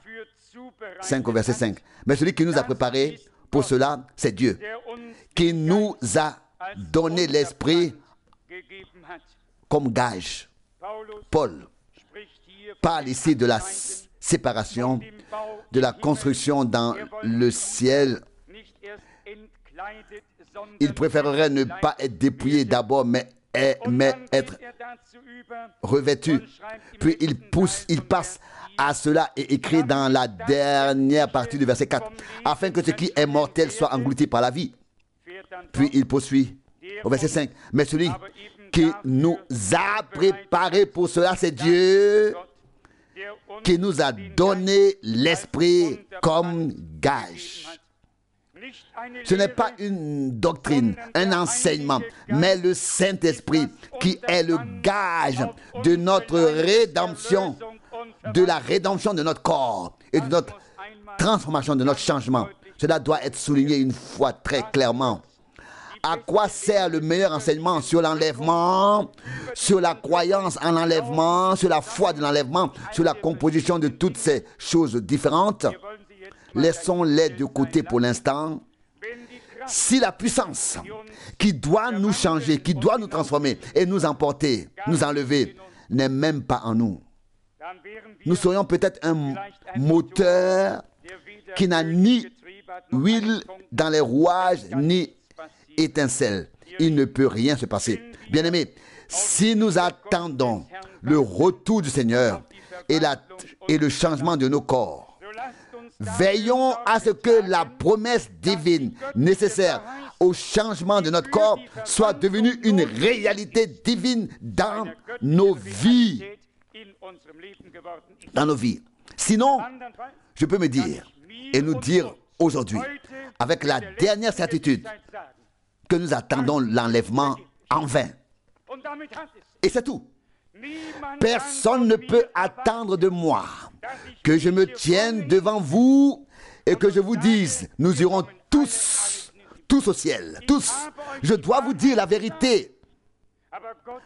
5 au verset 5. Mais celui qui nous a préparés pour cela, c'est Dieu, qui nous a donné l'Esprit comme gage. Paul parle ici de la séparation, de la construction dans le ciel. Il préférerait ne pas être dépouillé d'abord, mais être revêtu. Puis il passe à cela et écrit dans la dernière partie du verset 4, afin que ce qui est mortel soit englouti par la vie. Puis il poursuit au verset 5, mais celui qui nous a préparés pour cela, c'est Dieu, qui nous a donné l'Esprit comme gage. Ce n'est pas une doctrine, un enseignement, mais le Saint-Esprit qui est le gage de notre rédemption, de la rédemption de notre corps et de notre transformation, de notre changement. Cela doit être souligné une fois très clairement. À quoi sert le meilleur enseignement sur l'enlèvement, sur la croyance en l'enlèvement, sur la foi de l'enlèvement, sur la composition de toutes ces choses différentes? Laissons-les de côté pour l'instant. Si la puissance qui doit nous changer, qui doit nous transformer et nous emporter, nous enlever, n'est même pas en nous, nous serions peut-être un moteur qui n'a ni huile dans les rouages, ni étincelle. Il ne peut rien se passer. Bien-aimés, si nous attendons le retour du Seigneur et le changement de nos corps, veillons à ce que la promesse divine nécessaire au changement de notre corps soit devenue une réalité divine dans nos vies. Dans nos vies. Sinon, je peux me dire et nous dire aujourd'hui, avec la dernière certitude, que nous attendons l'enlèvement en vain. Et c'est tout. Personne ne peut attendre de moi que je me tienne devant vous et que je vous dise, nous irons tous au ciel, tous. Je dois vous dire la vérité.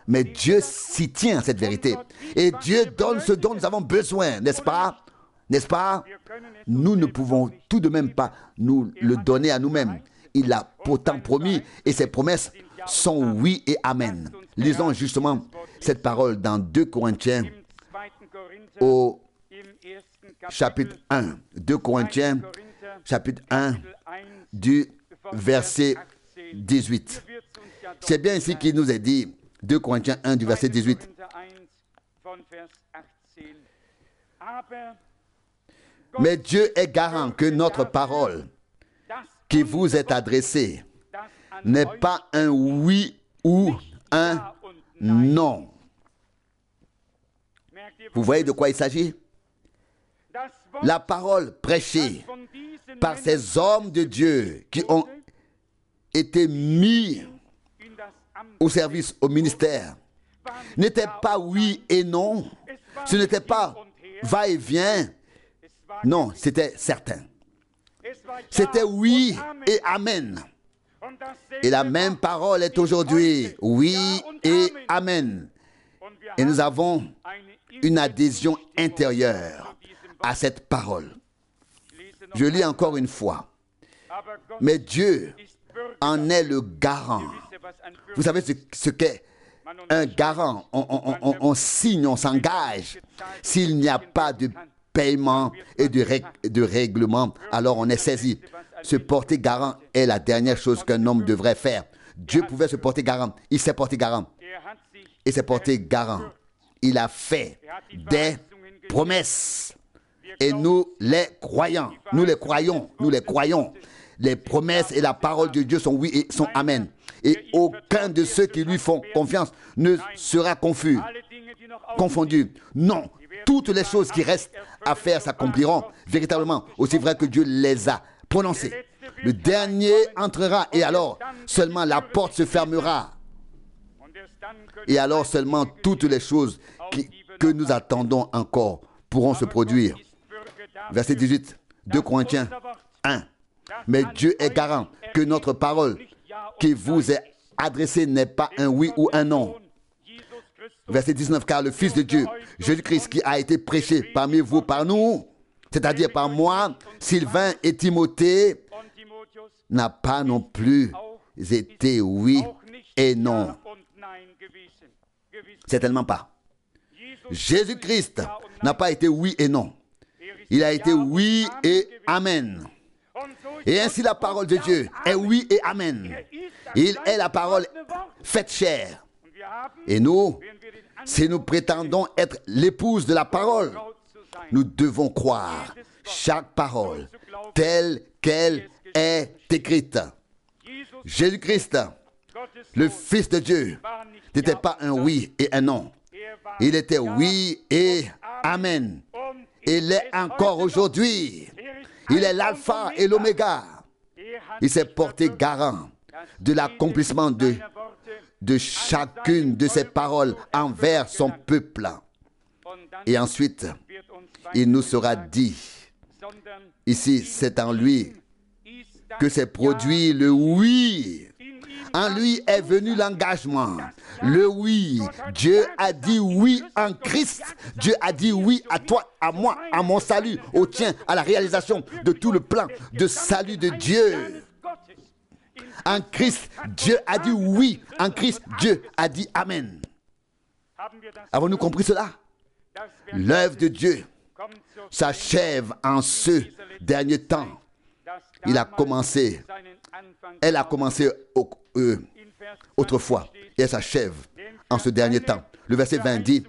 Mais Dieu s'y tient à cette vérité. Et Dieu donne ce dont nous avons besoin, n'est-ce pas? N'est-ce pas? Nous ne pouvons tout de même pas nous le donner à nous-mêmes. Il l'a pourtant promis et ses promesses sont oui et amen. Lisons justement cette parole dans 2 Corinthiens au chapitre 1. 2 Corinthiens chapitre 1 du verset 18. C'est bien ici qu'il nous est dit, 2 Corinthiens 1 du verset 18. Mais Dieu est garant que notre parole qui vous est adressée n'est pas un oui ou un non. Vous voyez de quoi il s'agit? La parole prêchée par ces hommes de Dieu qui ont été mis au service, au ministère, n'était pas oui et non. Ce n'était pas va-et-vient. Non, c'était certain. C'était oui et amen. Et la même parole est aujourd'hui oui et amen. Et nous avons une adhésion intérieure à cette parole. Je lis encore une fois. Mais Dieu en est le garant. Vous savez ce qu'est un garant. On signe, on s'engage. S'il n'y a pas de paiement et de règlement, alors on est saisi. Se porter garant est la dernière chose qu'un homme devrait faire. Dieu pouvait se porter garant. Il s'est porté garant. Il s'est porté garant. Il a fait des promesses. Et nous les croyons. Nous les croyons. Nous les croyons. Les promesses et la parole de Dieu sont oui et sont amen. Et aucun de ceux qui lui font confiance ne sera confondu. Non. Toutes les choses qui restent à faire s'accompliront véritablement, aussi vrai que Dieu les a prononcées. Le dernier entrera et alors seulement la porte se fermera. Et alors seulement toutes les choses que nous attendons encore pourront se produire. Verset 18, 2 Corinthiens 1. Mais Dieu est garant que notre parole qui vous est adressée n'est pas un oui ou un non. Verset 19, car le Fils de Dieu, Jésus-Christ, qui a été prêché parmi vous par nous, c'est-à-dire par moi, Sylvain et Timothée, n'a pas non plus été oui et non. Certainement pas. Jésus-Christ n'a pas été oui et non. Il a été oui et amen. Et ainsi la parole de Dieu est oui et amen. Il est la parole faite chair. Et nous, si nous prétendons être l'épouse de la parole, nous devons croire chaque parole telle qu'elle est écrite. Jésus-Christ, le Fils de Dieu, n'était pas un oui et un non. Il était oui et amen. Il est encore aujourd'hui. Il est l'alpha et l'oméga. Il s'est porté garant de l'accomplissement de chacune de ses paroles envers son peuple. Et ensuite, il nous sera dit, ici, c'est en lui que s'est produit le oui. En lui est venu l'engagement, le oui. Dieu a dit oui en Christ. Dieu a dit oui à toi, à moi, à mon salut, au tien, à la réalisation de tout le plan de salut de Dieu. En Christ, Dieu a dit oui. En Christ, Dieu a dit amen. Avons-nous compris cela? L'œuvre de Dieu s'achève en ce dernier temps. Elle a commencé autrefois et elle s'achève en ce dernier temps. Le verset 20 dit,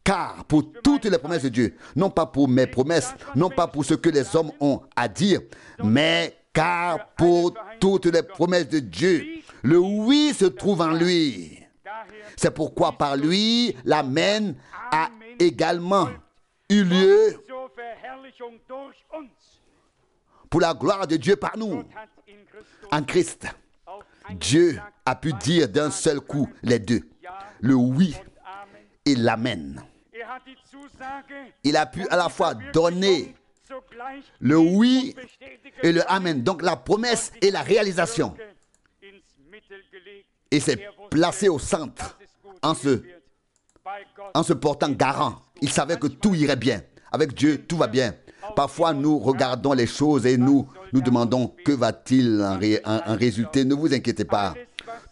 car pour toutes les promesses de Dieu, non pas pour mes promesses, non pas pour ce que les hommes ont à dire, mais car pour toutes les promesses de Dieu, le oui se trouve en lui. C'est pourquoi par lui, l'amen a également eu lieu pour la gloire de Dieu par nous. En Christ, Dieu a pu dire d'un seul coup les deux, le oui et l'amen. Il a pu à la fois donner le oui et le amen, donc la promesse et la réalisation. Et s'est placé au centre en se portant garant. Il savait que tout irait bien. Avec Dieu, tout va bien. Parfois, nous regardons les choses et nous demandons que va-t-il en résulter. Ne vous inquiétez pas.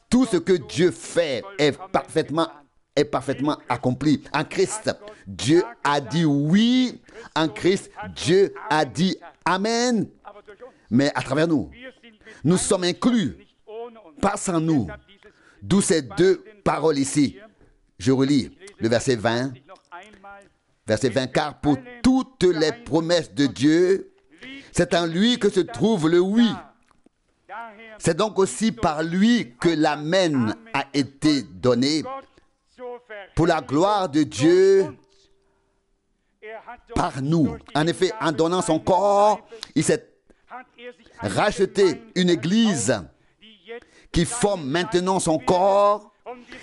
Tout ce que Dieu fait est parfaitement accompli. En Christ, Dieu a dit oui. En Christ, Dieu a dit amen. Mais à travers nous, nous sommes inclus. Pas sans nous. D'où ces deux paroles ici. Je relis le verset 20. Verset 20, car pour toutes les promesses de Dieu, c'est en lui que se trouve le oui. C'est donc aussi par lui que l'amen a été donné pour la gloire de Dieu par nous. En effet, en donnant son corps, il s'est racheté une église qui forme maintenant son corps.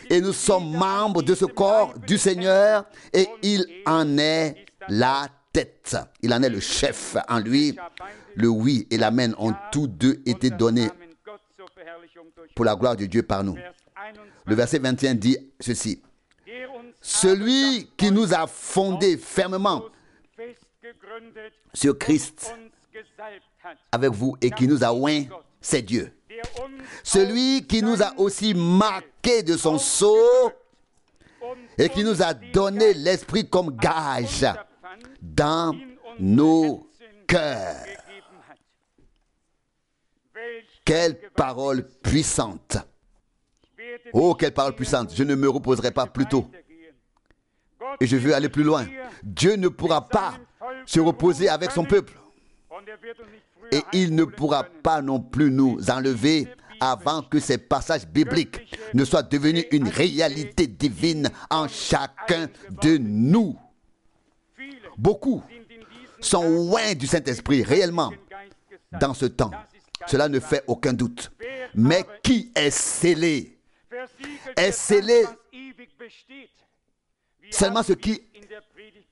Et nous sommes membres de ce corps du Seigneur et il en est la tête. Il en est le chef. En lui, le oui et l'amen ont tous deux été donnés pour la gloire de Dieu par nous. Le verset 21 dit ceci. Celui qui nous a fondés fermement sur Christ avec vous et qui nous a oints, c'est Dieu. Celui qui nous a aussi marqués de son sceau et qui nous a donné l'Esprit comme gage dans nos cœurs. Quelle parole puissante! Oh, quelle parole puissante! Je ne me reposerai pas plus tôt. Et je veux aller plus loin. Dieu ne pourra pas se reposer avec son peuple. Et il ne pourra pas non plus nous enlever avant que ces passages bibliques ne soient devenus une réalité divine en chacun de nous. Beaucoup sont loin du Saint-Esprit réellement dans ce temps. Cela ne fait aucun doute. Mais qui est scellé? Est scellé seulement ce qui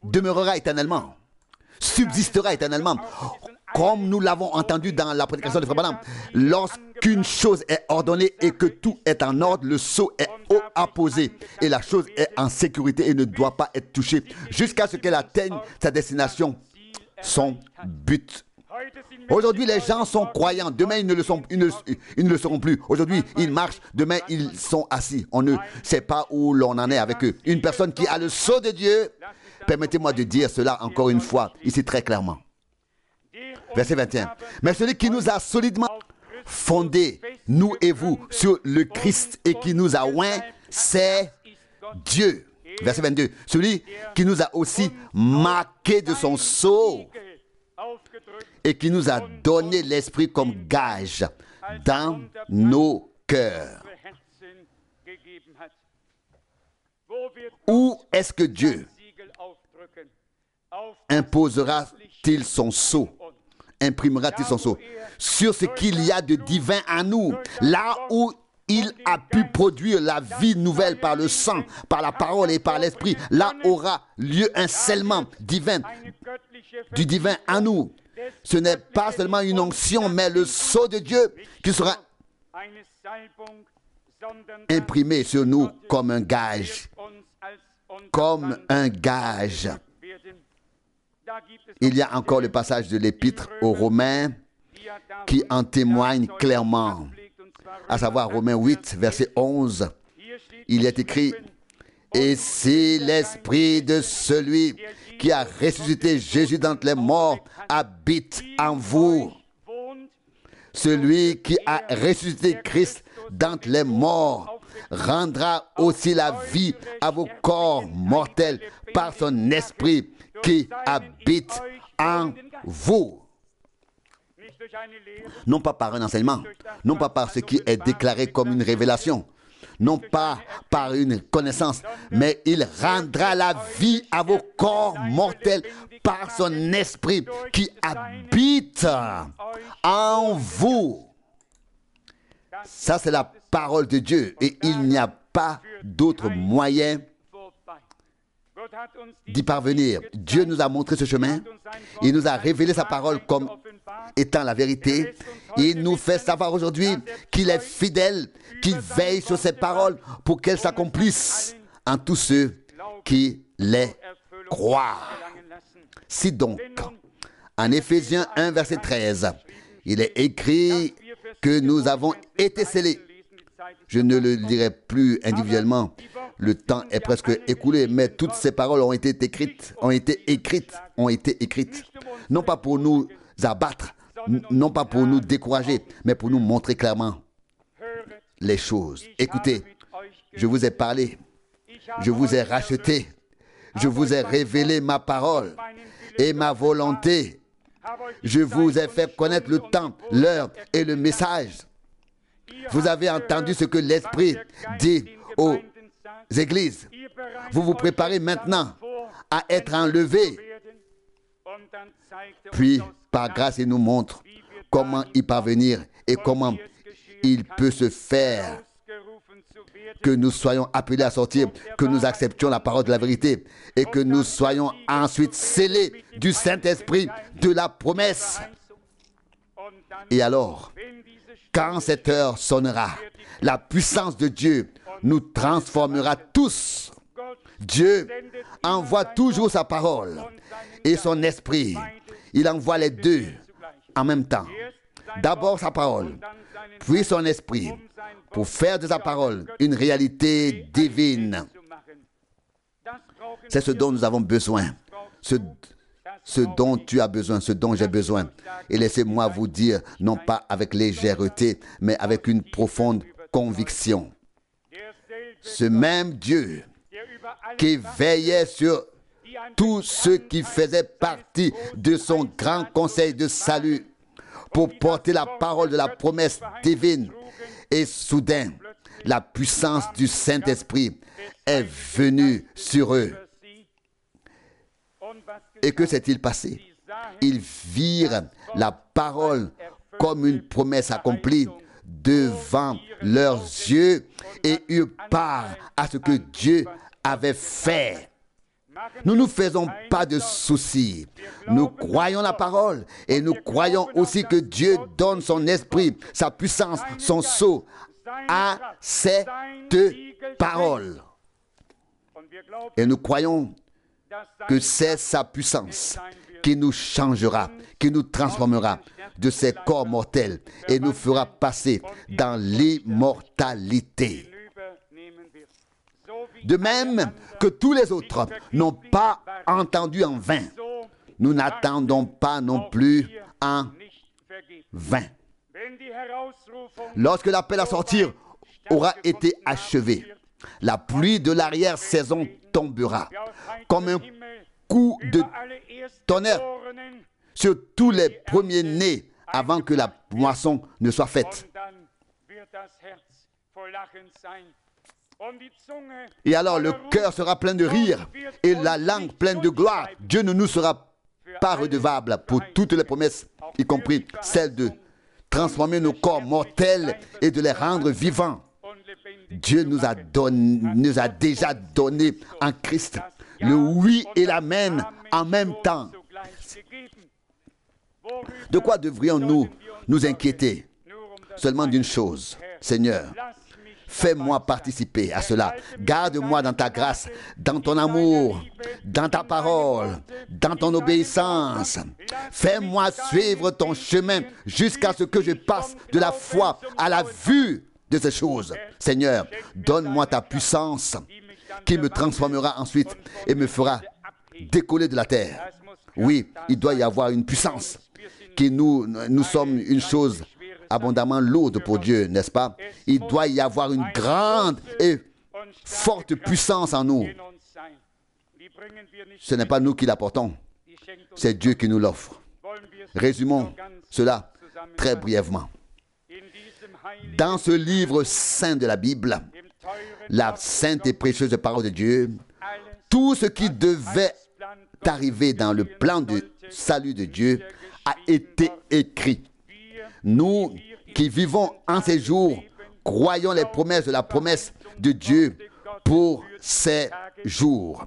demeurera éternellement, subsistera éternellement. Comme nous l'avons entendu dans la prédication de Frère Branham, lorsqu'une chose est ordonnée et que tout est en ordre, le sceau est haut apposé et la chose est en sécurité et ne doit pas être touchée jusqu'à ce qu'elle atteigne sa destination, son but. Aujourd'hui, les gens sont croyants. Demain, ils ne le seront plus. Aujourd'hui, ils marchent. Demain, ils sont assis. On ne sait pas où l'on en est avec eux. Une personne qui a le sceau de Dieu, permettez-moi de dire cela encore une fois, ici très clairement. Verset 21. Mais celui qui nous a solidement fondés, nous et vous, sur le Christ et qui nous a oints, c'est Dieu. Verset 22. Celui qui nous a aussi marqués de son sceau et qui nous a donné l'Esprit comme gage dans nos cœurs. Où est-ce que Dieu imposera-t-il son sceau? Imprimera-t-il son sceau? Sur ce qu'il y a de divin en nous, là où il a pu produire la vie nouvelle par le sang, par la parole et par l'esprit, là aura lieu un scellement divin, du divin en nous. Ce n'est pas seulement une onction, mais le sceau de Dieu qui sera imprimé sur nous comme un gage. Comme un gage. Il y a encore le passage de l'Épître aux Romains qui en témoigne clairement, à savoir Romains 8, verset 11. Il est écrit: « Et si l'esprit de celui qui a ressuscité Jésus d'entre les morts habite en vous, celui qui a ressuscité Christ d'entre les morts rendra aussi la vie à vos corps mortels par son esprit qui habite en vous. » Non pas par un enseignement, non pas par ce qui est déclaré comme une révélation, non pas par une connaissance, mais il rendra la vie à vos corps mortels par son esprit qui habite en vous. Ça, c'est la parole de Dieu et il n'y a pas d'autre moyen d'y parvenir. Dieu nous a montré ce chemin. Il nous a révélé sa parole comme étant la vérité. Il nous fait savoir aujourd'hui qu'il est fidèle, qu'il veille sur ses paroles pour qu'elles s'accomplissent en tous ceux qui les croient. Si donc, en Éphésiens 1, verset 13, il est écrit que nous avons été scellés. Je ne le dirai plus individuellement, le temps est presque écoulé, mais toutes ces paroles ont été écrites, non pas pour nous abattre, non pas pour nous décourager, mais pour nous montrer clairement les choses. Écoutez, je vous ai parlé, je vous ai racheté, je vous ai révélé ma parole et ma volonté. Je vous ai fait connaître le temps, l'heure et le message. Vous avez entendu ce que l'Esprit dit aux églises. Vous vous préparez maintenant à être enlevés. Puis, par grâce, il nous montre comment y parvenir et comment il peut se faire que nous soyons appelés à sortir, que nous acceptions la parole de la vérité et que nous soyons ensuite scellés du Saint-Esprit de la promesse. Et alors, quand cette heure sonnera, la puissance de Dieu nous transformera tous. Dieu envoie toujours sa parole et son esprit. Il envoie les deux en même temps. D'abord sa parole, puis son esprit, pour faire de sa parole une réalité divine. C'est ce dont nous avons besoin, ce dont tu as besoin, ce dont j'ai besoin. Et laissez-moi vous dire, non pas avec légèreté, mais avec une profonde conviction. Ce même Dieu qui veillait sur tous ceux qui faisaient partie de son grand conseil de salut pour porter la parole de la promesse divine. Et soudain, la puissance du Saint-Esprit est venue sur eux. Et que s'est-il passé? Ils virent la parole comme une promesse accomplie devant leurs yeux et eurent part à ce que Dieu avait fait. Nous ne nous faisons pas de soucis. Nous croyons la parole et nous croyons aussi que Dieu donne son esprit, sa puissance, son sceau à cette parole. Et nous croyons que c'est sa puissance qui nous changera, qui nous transformera de ces corps mortels et nous fera passer dans l'immortalité. De même que tous les autres n'ont pas entendu en vain, nous n'attendons pas non plus en vain. Lorsque l'appel à sortir aura été achevé, la pluie de l'arrière-saison tombera comme un coup de tonnerre sur tous les premiers-nés avant que la moisson ne soit faite. Et alors le cœur sera plein de rire et la langue pleine de gloire. Dieu ne nous sera pas redevable pour toutes les promesses, y compris celle de transformer nos corps mortels et de les rendre vivants. Dieu nous a déjà donné en Christ le oui et l'amen en même temps. De quoi devrions-nous nous inquiéter? Seulement d'une chose, Seigneur, fais-moi participer à cela. Garde-moi dans ta grâce, dans ton amour, dans ta parole, dans ton obéissance. Fais-moi suivre ton chemin jusqu'à ce que je passe de la foi à la vue de ces choses. Seigneur, donne-moi ta puissance qui me transformera ensuite et me fera décoller de la terre. Oui, il doit y avoir une puissance qui nous sommes une chose abondamment lourde pour Dieu, n'est-ce pas? Il doit y avoir une grande et forte puissance en nous. Ce n'est pas nous qui l'apportons, c'est Dieu qui nous l'offre. Résumons cela très brièvement. Dans ce livre saint de la Bible, la sainte et précieuse parole de Dieu, tout ce qui devait arriver dans le plan de salut de Dieu a été écrit. Nous qui vivons en ces jours, croyons les promesses de la promesse de Dieu pour ces jours.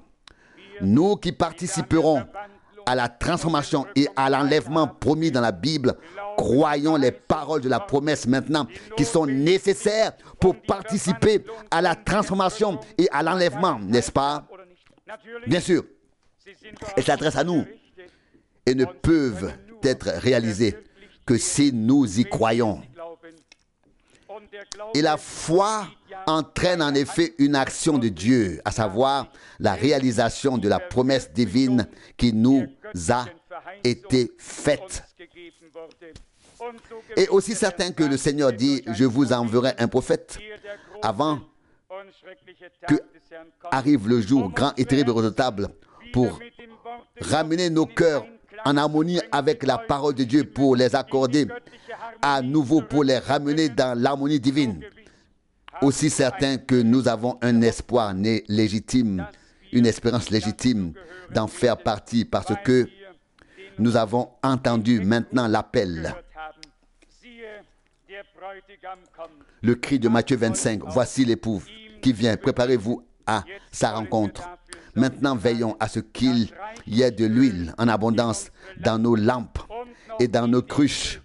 Nous qui participerons à la transformation et à l'enlèvement promis dans la Bible, croyons les paroles de la promesse maintenant qui sont nécessaires pour participer à la transformation et à l'enlèvement, n'est-ce pas? Bien sûr, elles s'adressent à nous et ne peuvent être réalisées que si nous y croyons. Et la foi entraîne en effet une action de Dieu, à savoir la réalisation de la promesse divine qui nous a été faite. Et aussi certain que le Seigneur dit, je vous enverrai un prophète avant que arrive le jour grand et terrible et redoutable pour ramener nos cœurs en harmonie avec la parole de Dieu, pour les accorder à nouveau, pour les ramener dans l'harmonie divine. Aussi certain que nous avons un espoir né légitime, une espérance légitime d'en faire partie, parce que nous avons entendu maintenant l'appel. Le cri de Matthieu 25, voici l'époux qui vient, préparez-vous à sa rencontre. Maintenant, veillons à ce qu'il y ait de l'huile en abondance dans nos lampes et dans nos cruches,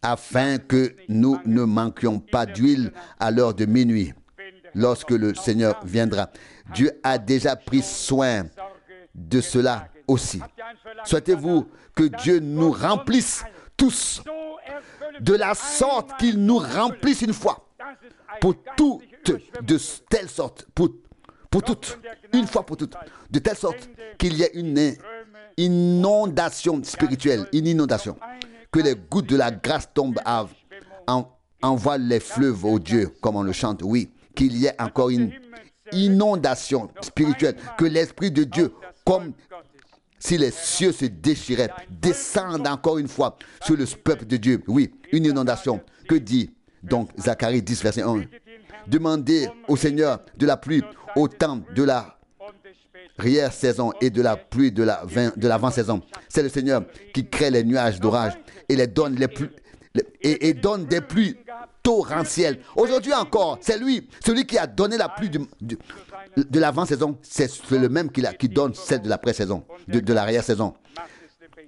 afin que nous ne manquions pas d'huile à l'heure de minuit, lorsque le Seigneur viendra. Dieu a déjà pris soin de cela aussi. Souhaitez-vous que Dieu nous remplisse tous, de la sorte qu'il nous remplisse une fois, pour toutes, de telle sorte, pour toutes, une fois pour toutes, de telle sorte qu'il y ait une inondation spirituelle, une inondation, que les gouttes de la grâce tombent envoient les fleuves au Dieu, comme on le chante, oui, qu'il y ait encore une inondation spirituelle, que l'Esprit de Dieu, comme si les cieux se déchiraient, descende encore une fois sur le peuple de Dieu. Oui, une inondation. Que dit donc Zacharie 10, verset 1? Demandez au Seigneur de la pluie au temps de la arrière saison et de la pluie de l'avant-saison. C'est le Seigneur qui crée les nuages d'orage et les donne donne des pluies torrentielles. Aujourd'hui encore, c'est lui, celui qui a donné la pluie de l'avant-saison, c'est le même qui donne celle de la pré-saison, de l'arrière-saison.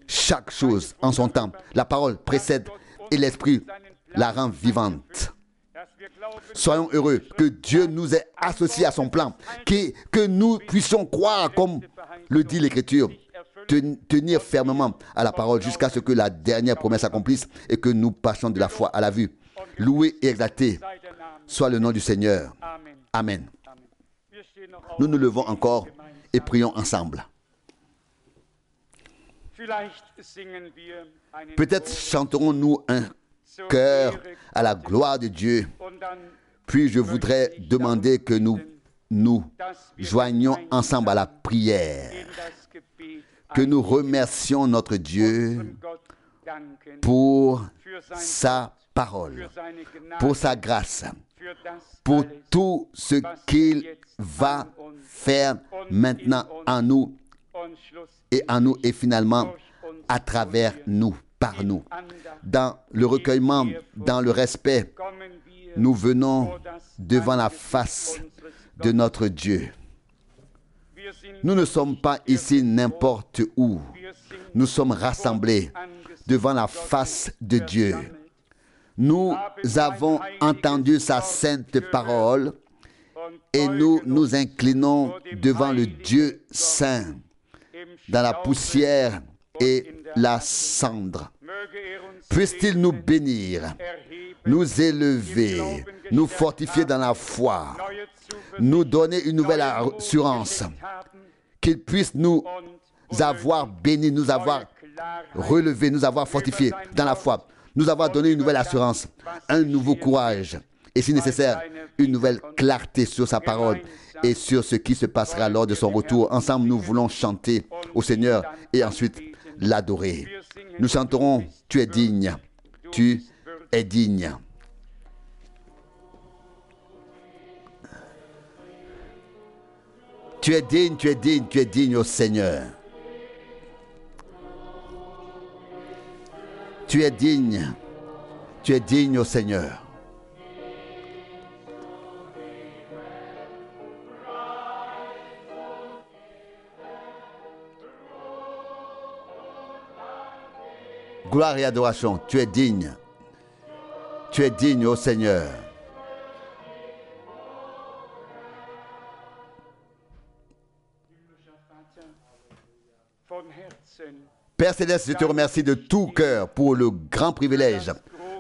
Chaque chose en son temps. La parole précède et l'Esprit la rend vivante. Soyons heureux que Dieu nous ait associés à son plan, que nous puissions croire, comme le dit l'Écriture, tenir fermement à la parole jusqu'à ce que la dernière promesse s'accomplisse et que nous passions de la foi à la vue. Loué et exalté soit le nom du Seigneur. Amen. Nous nous levons encore et prions ensemble. Peut-être chanterons-nous un chœur à la gloire de Dieu. Puis je voudrais demander que nous joignions ensemble à la prière, que nous remercions notre Dieu pour sa parole, pour sa grâce, pour tout ce qu'il va faire maintenant en nous et finalement à travers nous, par nous. Dans le recueillement, dans le respect, nous venons devant la face de notre Dieu. Nous ne sommes pas ici n'importe où. Nous sommes rassemblés devant la face de Dieu. Nous avons entendu sa sainte parole et nous nous inclinons devant le Dieu saint dans la poussière et la cendre. Puisse-t-il nous bénir, nous élever, nous fortifier dans la foi, nous donner une nouvelle assurance, qu'il puisse nous avoir bénis, nous avoir relevés, nous avoir fortifiés dans la foi, nous avoir donné une nouvelle assurance, un nouveau courage et si nécessaire, une nouvelle clarté sur sa parole et sur ce qui se passera lors de son retour. Ensemble, nous voulons chanter au Seigneur et ensuite l'adorer. Nous chanterons « Tu es digne, tu es digne ». Tu es digne, tu es digne, tu es digne au Seigneur. Tu es digne au Seigneur. Gloire et adoration, tu es digne. Tu es digne au Seigneur. Père Céleste, je te remercie de tout cœur pour le grand privilège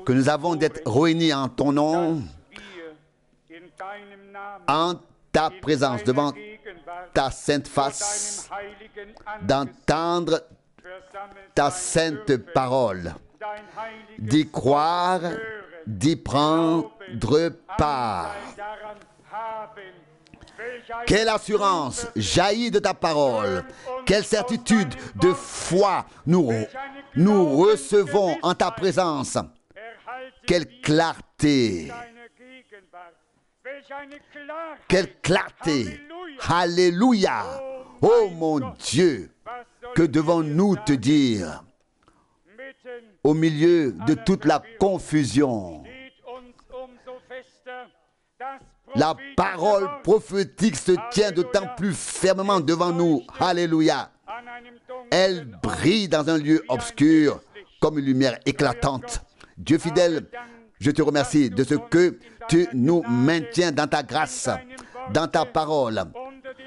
que nous avons d'être réunis en ton nom, en ta présence, devant ta sainte face, d'entendre ta sainte parole, d'y croire, d'y prendre part. Quelle assurance jaillit de ta parole, quelle certitude de foi nous recevons en ta présence, quelle clarté, alléluia, oh mon Dieu, que devons-nous te dire au milieu de toute la confusion? La parole prophétique se tient d'autant plus fermement devant nous. Alléluia. Elle brille dans un lieu obscur comme une lumière éclatante. Dieu fidèle, je te remercie de ce que tu nous maintiens dans ta grâce, dans ta parole,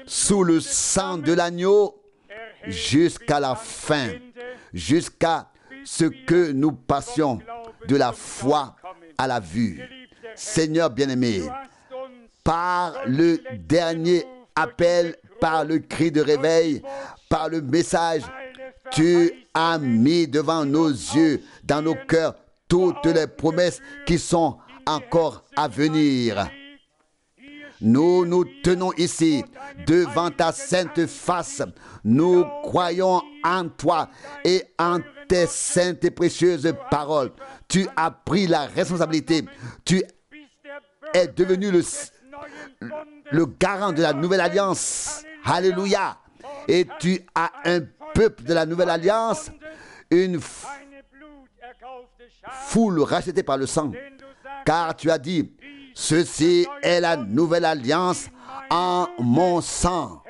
sous le sang de l'agneau jusqu'à la fin, jusqu'à ce que nous passions de la foi à la vue. Seigneur bien-aimé, par le dernier appel, par le cri de réveil, par le message, tu as mis devant nos yeux, dans nos cœurs, toutes les promesses qui sont encore à venir. Nous nous tenons ici devant ta sainte face. Nous croyons en toi et en tes saintes et précieuses paroles. Tu as pris la responsabilité. Tu es devenu le garant de la nouvelle alliance. Alléluia. Et tu as un peuple de la nouvelle alliance, une foule rachetée par le sang. Car tu as dit, ceci est la nouvelle alliance en mon sang.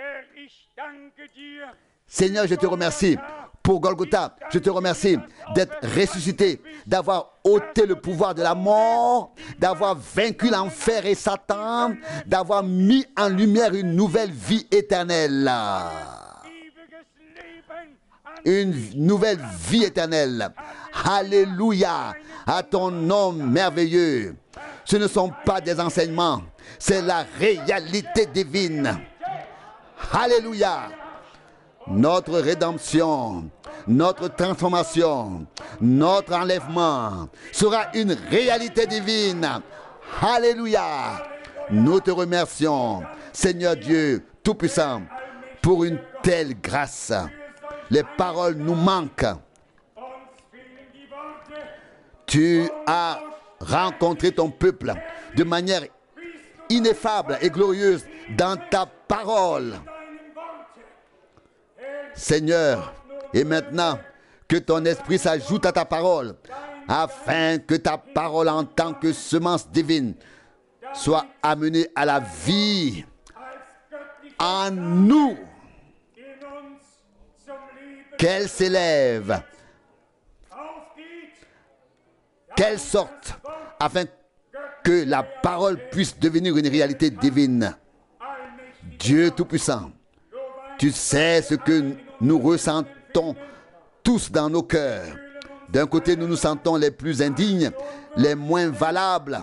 Seigneur, je te remercie pour Golgotha. Je te remercie d'être ressuscité, d'avoir ôté le pouvoir de la mort, d'avoir vaincu l'enfer et Satan, d'avoir mis en lumière une nouvelle vie éternelle. Une nouvelle vie éternelle. Alléluia à ton nom merveilleux. Ce ne sont pas des enseignements, c'est la réalité divine. Alléluia. Notre rédemption, notre transformation, notre enlèvement sera une réalité divine. Alléluia. Nous te remercions, Seigneur Dieu Tout-Puissant, pour une telle grâce. Les paroles nous manquent. Tu as rencontré ton peuple de manière ineffable et glorieuse dans ta parole. Seigneur, et maintenant que ton esprit s'ajoute à ta parole, afin que ta parole en tant que semence divine soit amenée à la vie en nous, qu'elle s'élève, qu'elle sorte, afin que la parole puisse devenir une réalité divine. Dieu Tout-Puissant, tu sais ce que nous ressentons tous dans nos cœurs. D'un côté, nous nous sentons les plus indignes, les moins valables.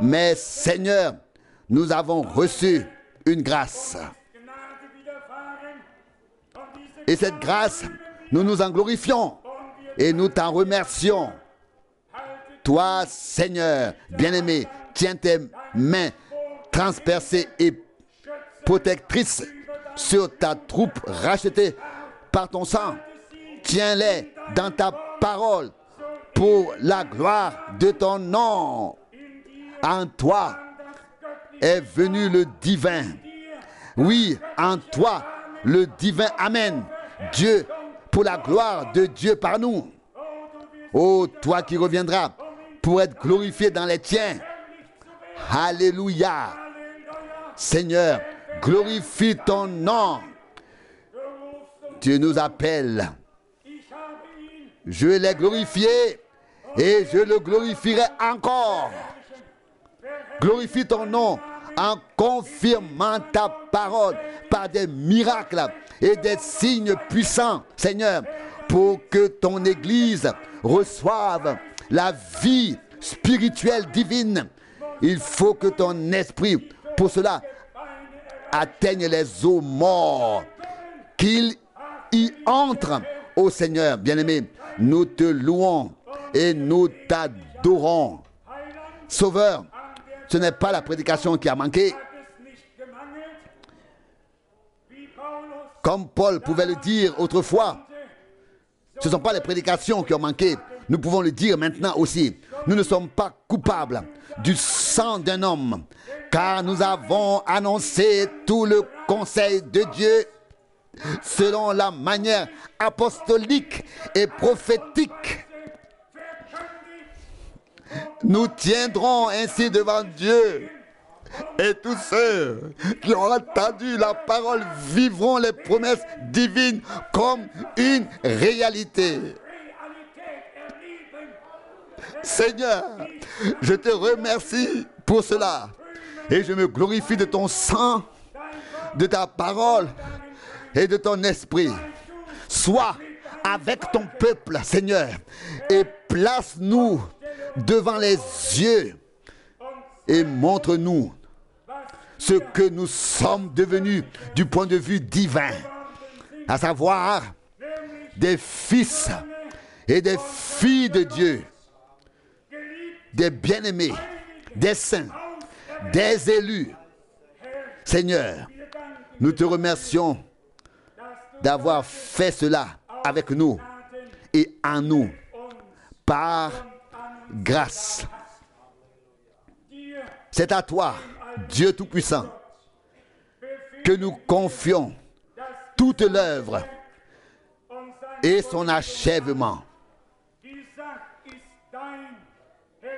Mais Seigneur, nous avons reçu une grâce. Et cette grâce, nous nous en glorifions et nous t'en remercions. Toi, Seigneur, bien-aimé, tiens tes mains transpercées et protectrices sur ta troupe rachetée par ton sang. Tiens-les dans ta parole pour la gloire de ton nom. En toi est venu le divin. Oui, en toi, le divin. Amen. Dieu, pour la gloire de Dieu par nous. Ô toi qui reviendras pour être glorifié dans les tiens. Alléluia. Seigneur, glorifie ton nom. Tu nous appelles. Je l'ai glorifié et je le glorifierai encore. Glorifie ton nom en confirmant ta parole par des miracles et des signes puissants, Seigneur, pour que ton Église reçoive la vie spirituelle divine. Il faut que ton esprit, pour cela, atteigne les eaux mortes, qu'il y entre. Ô Seigneur bien-aimé, nous te louons et nous t'adorons. Sauveur, ce n'est pas la prédication qui a manqué. Comme Paul pouvait le dire autrefois, ce ne sont pas les prédications qui ont manqué. Nous pouvons le dire maintenant aussi. Nous ne sommes pas coupables du sang d'un homme, car nous avons annoncé tout le conseil de Dieu selon la manière apostolique et prophétique. Nous tiendrons ainsi devant Dieu, et tous ceux qui ont entendu la parole vivront les promesses divines comme une réalité. Seigneur, je te remercie pour cela et je me glorifie de ton sang, de ta parole et de ton esprit. Sois avec ton peuple, Seigneur, et place-nous devant les yeux et montre-nous ce que nous sommes devenus du point de vue divin, à savoir des fils et des filles de Dieu, des bien-aimés, des saints, des élus. Seigneur, nous te remercions d'avoir fait cela avec nous et en nous, par grâce. C'est à toi, Dieu Tout-Puissant, que nous confions toute l'œuvre et son achèvement.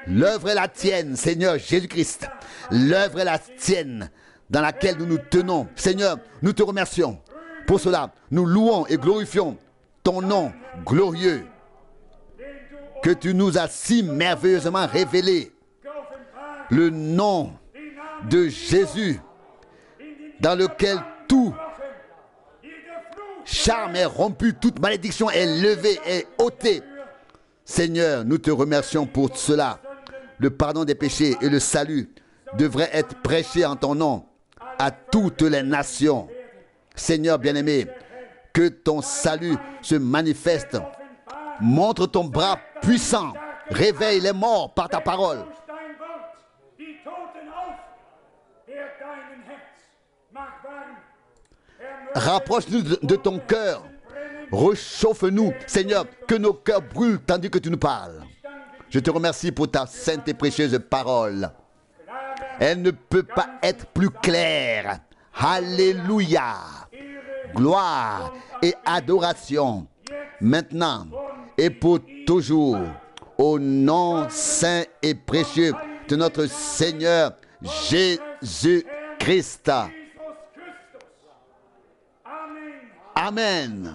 L'œuvre est la tienne, Seigneur Jésus-Christ. L'œuvre est la tienne dans laquelle nous nous tenons. Seigneur, nous te remercions pour cela. Nous louons et glorifions ton nom glorieux que tu nous as si merveilleusement révélé. Le nom de Jésus dans lequel tout charme est rompu, toute malédiction est levée, est ôtée. Seigneur, nous te remercions pour cela. Le pardon des péchés et le salut devraient être prêchés en ton nom à toutes les nations. Seigneur bien-aimé, que ton salut se manifeste. Montre ton bras puissant. Réveille les morts par ta parole. Rapproche-nous de ton cœur. Réchauffe-nous, Seigneur, que nos cœurs brûlent tandis que tu nous parles. Je te remercie pour ta sainte et précieuse parole. Elle ne peut pas être plus claire. Alléluia. Gloire et adoration, maintenant et pour toujours, au nom saint et précieux de notre Seigneur Jésus-Christ. Amen.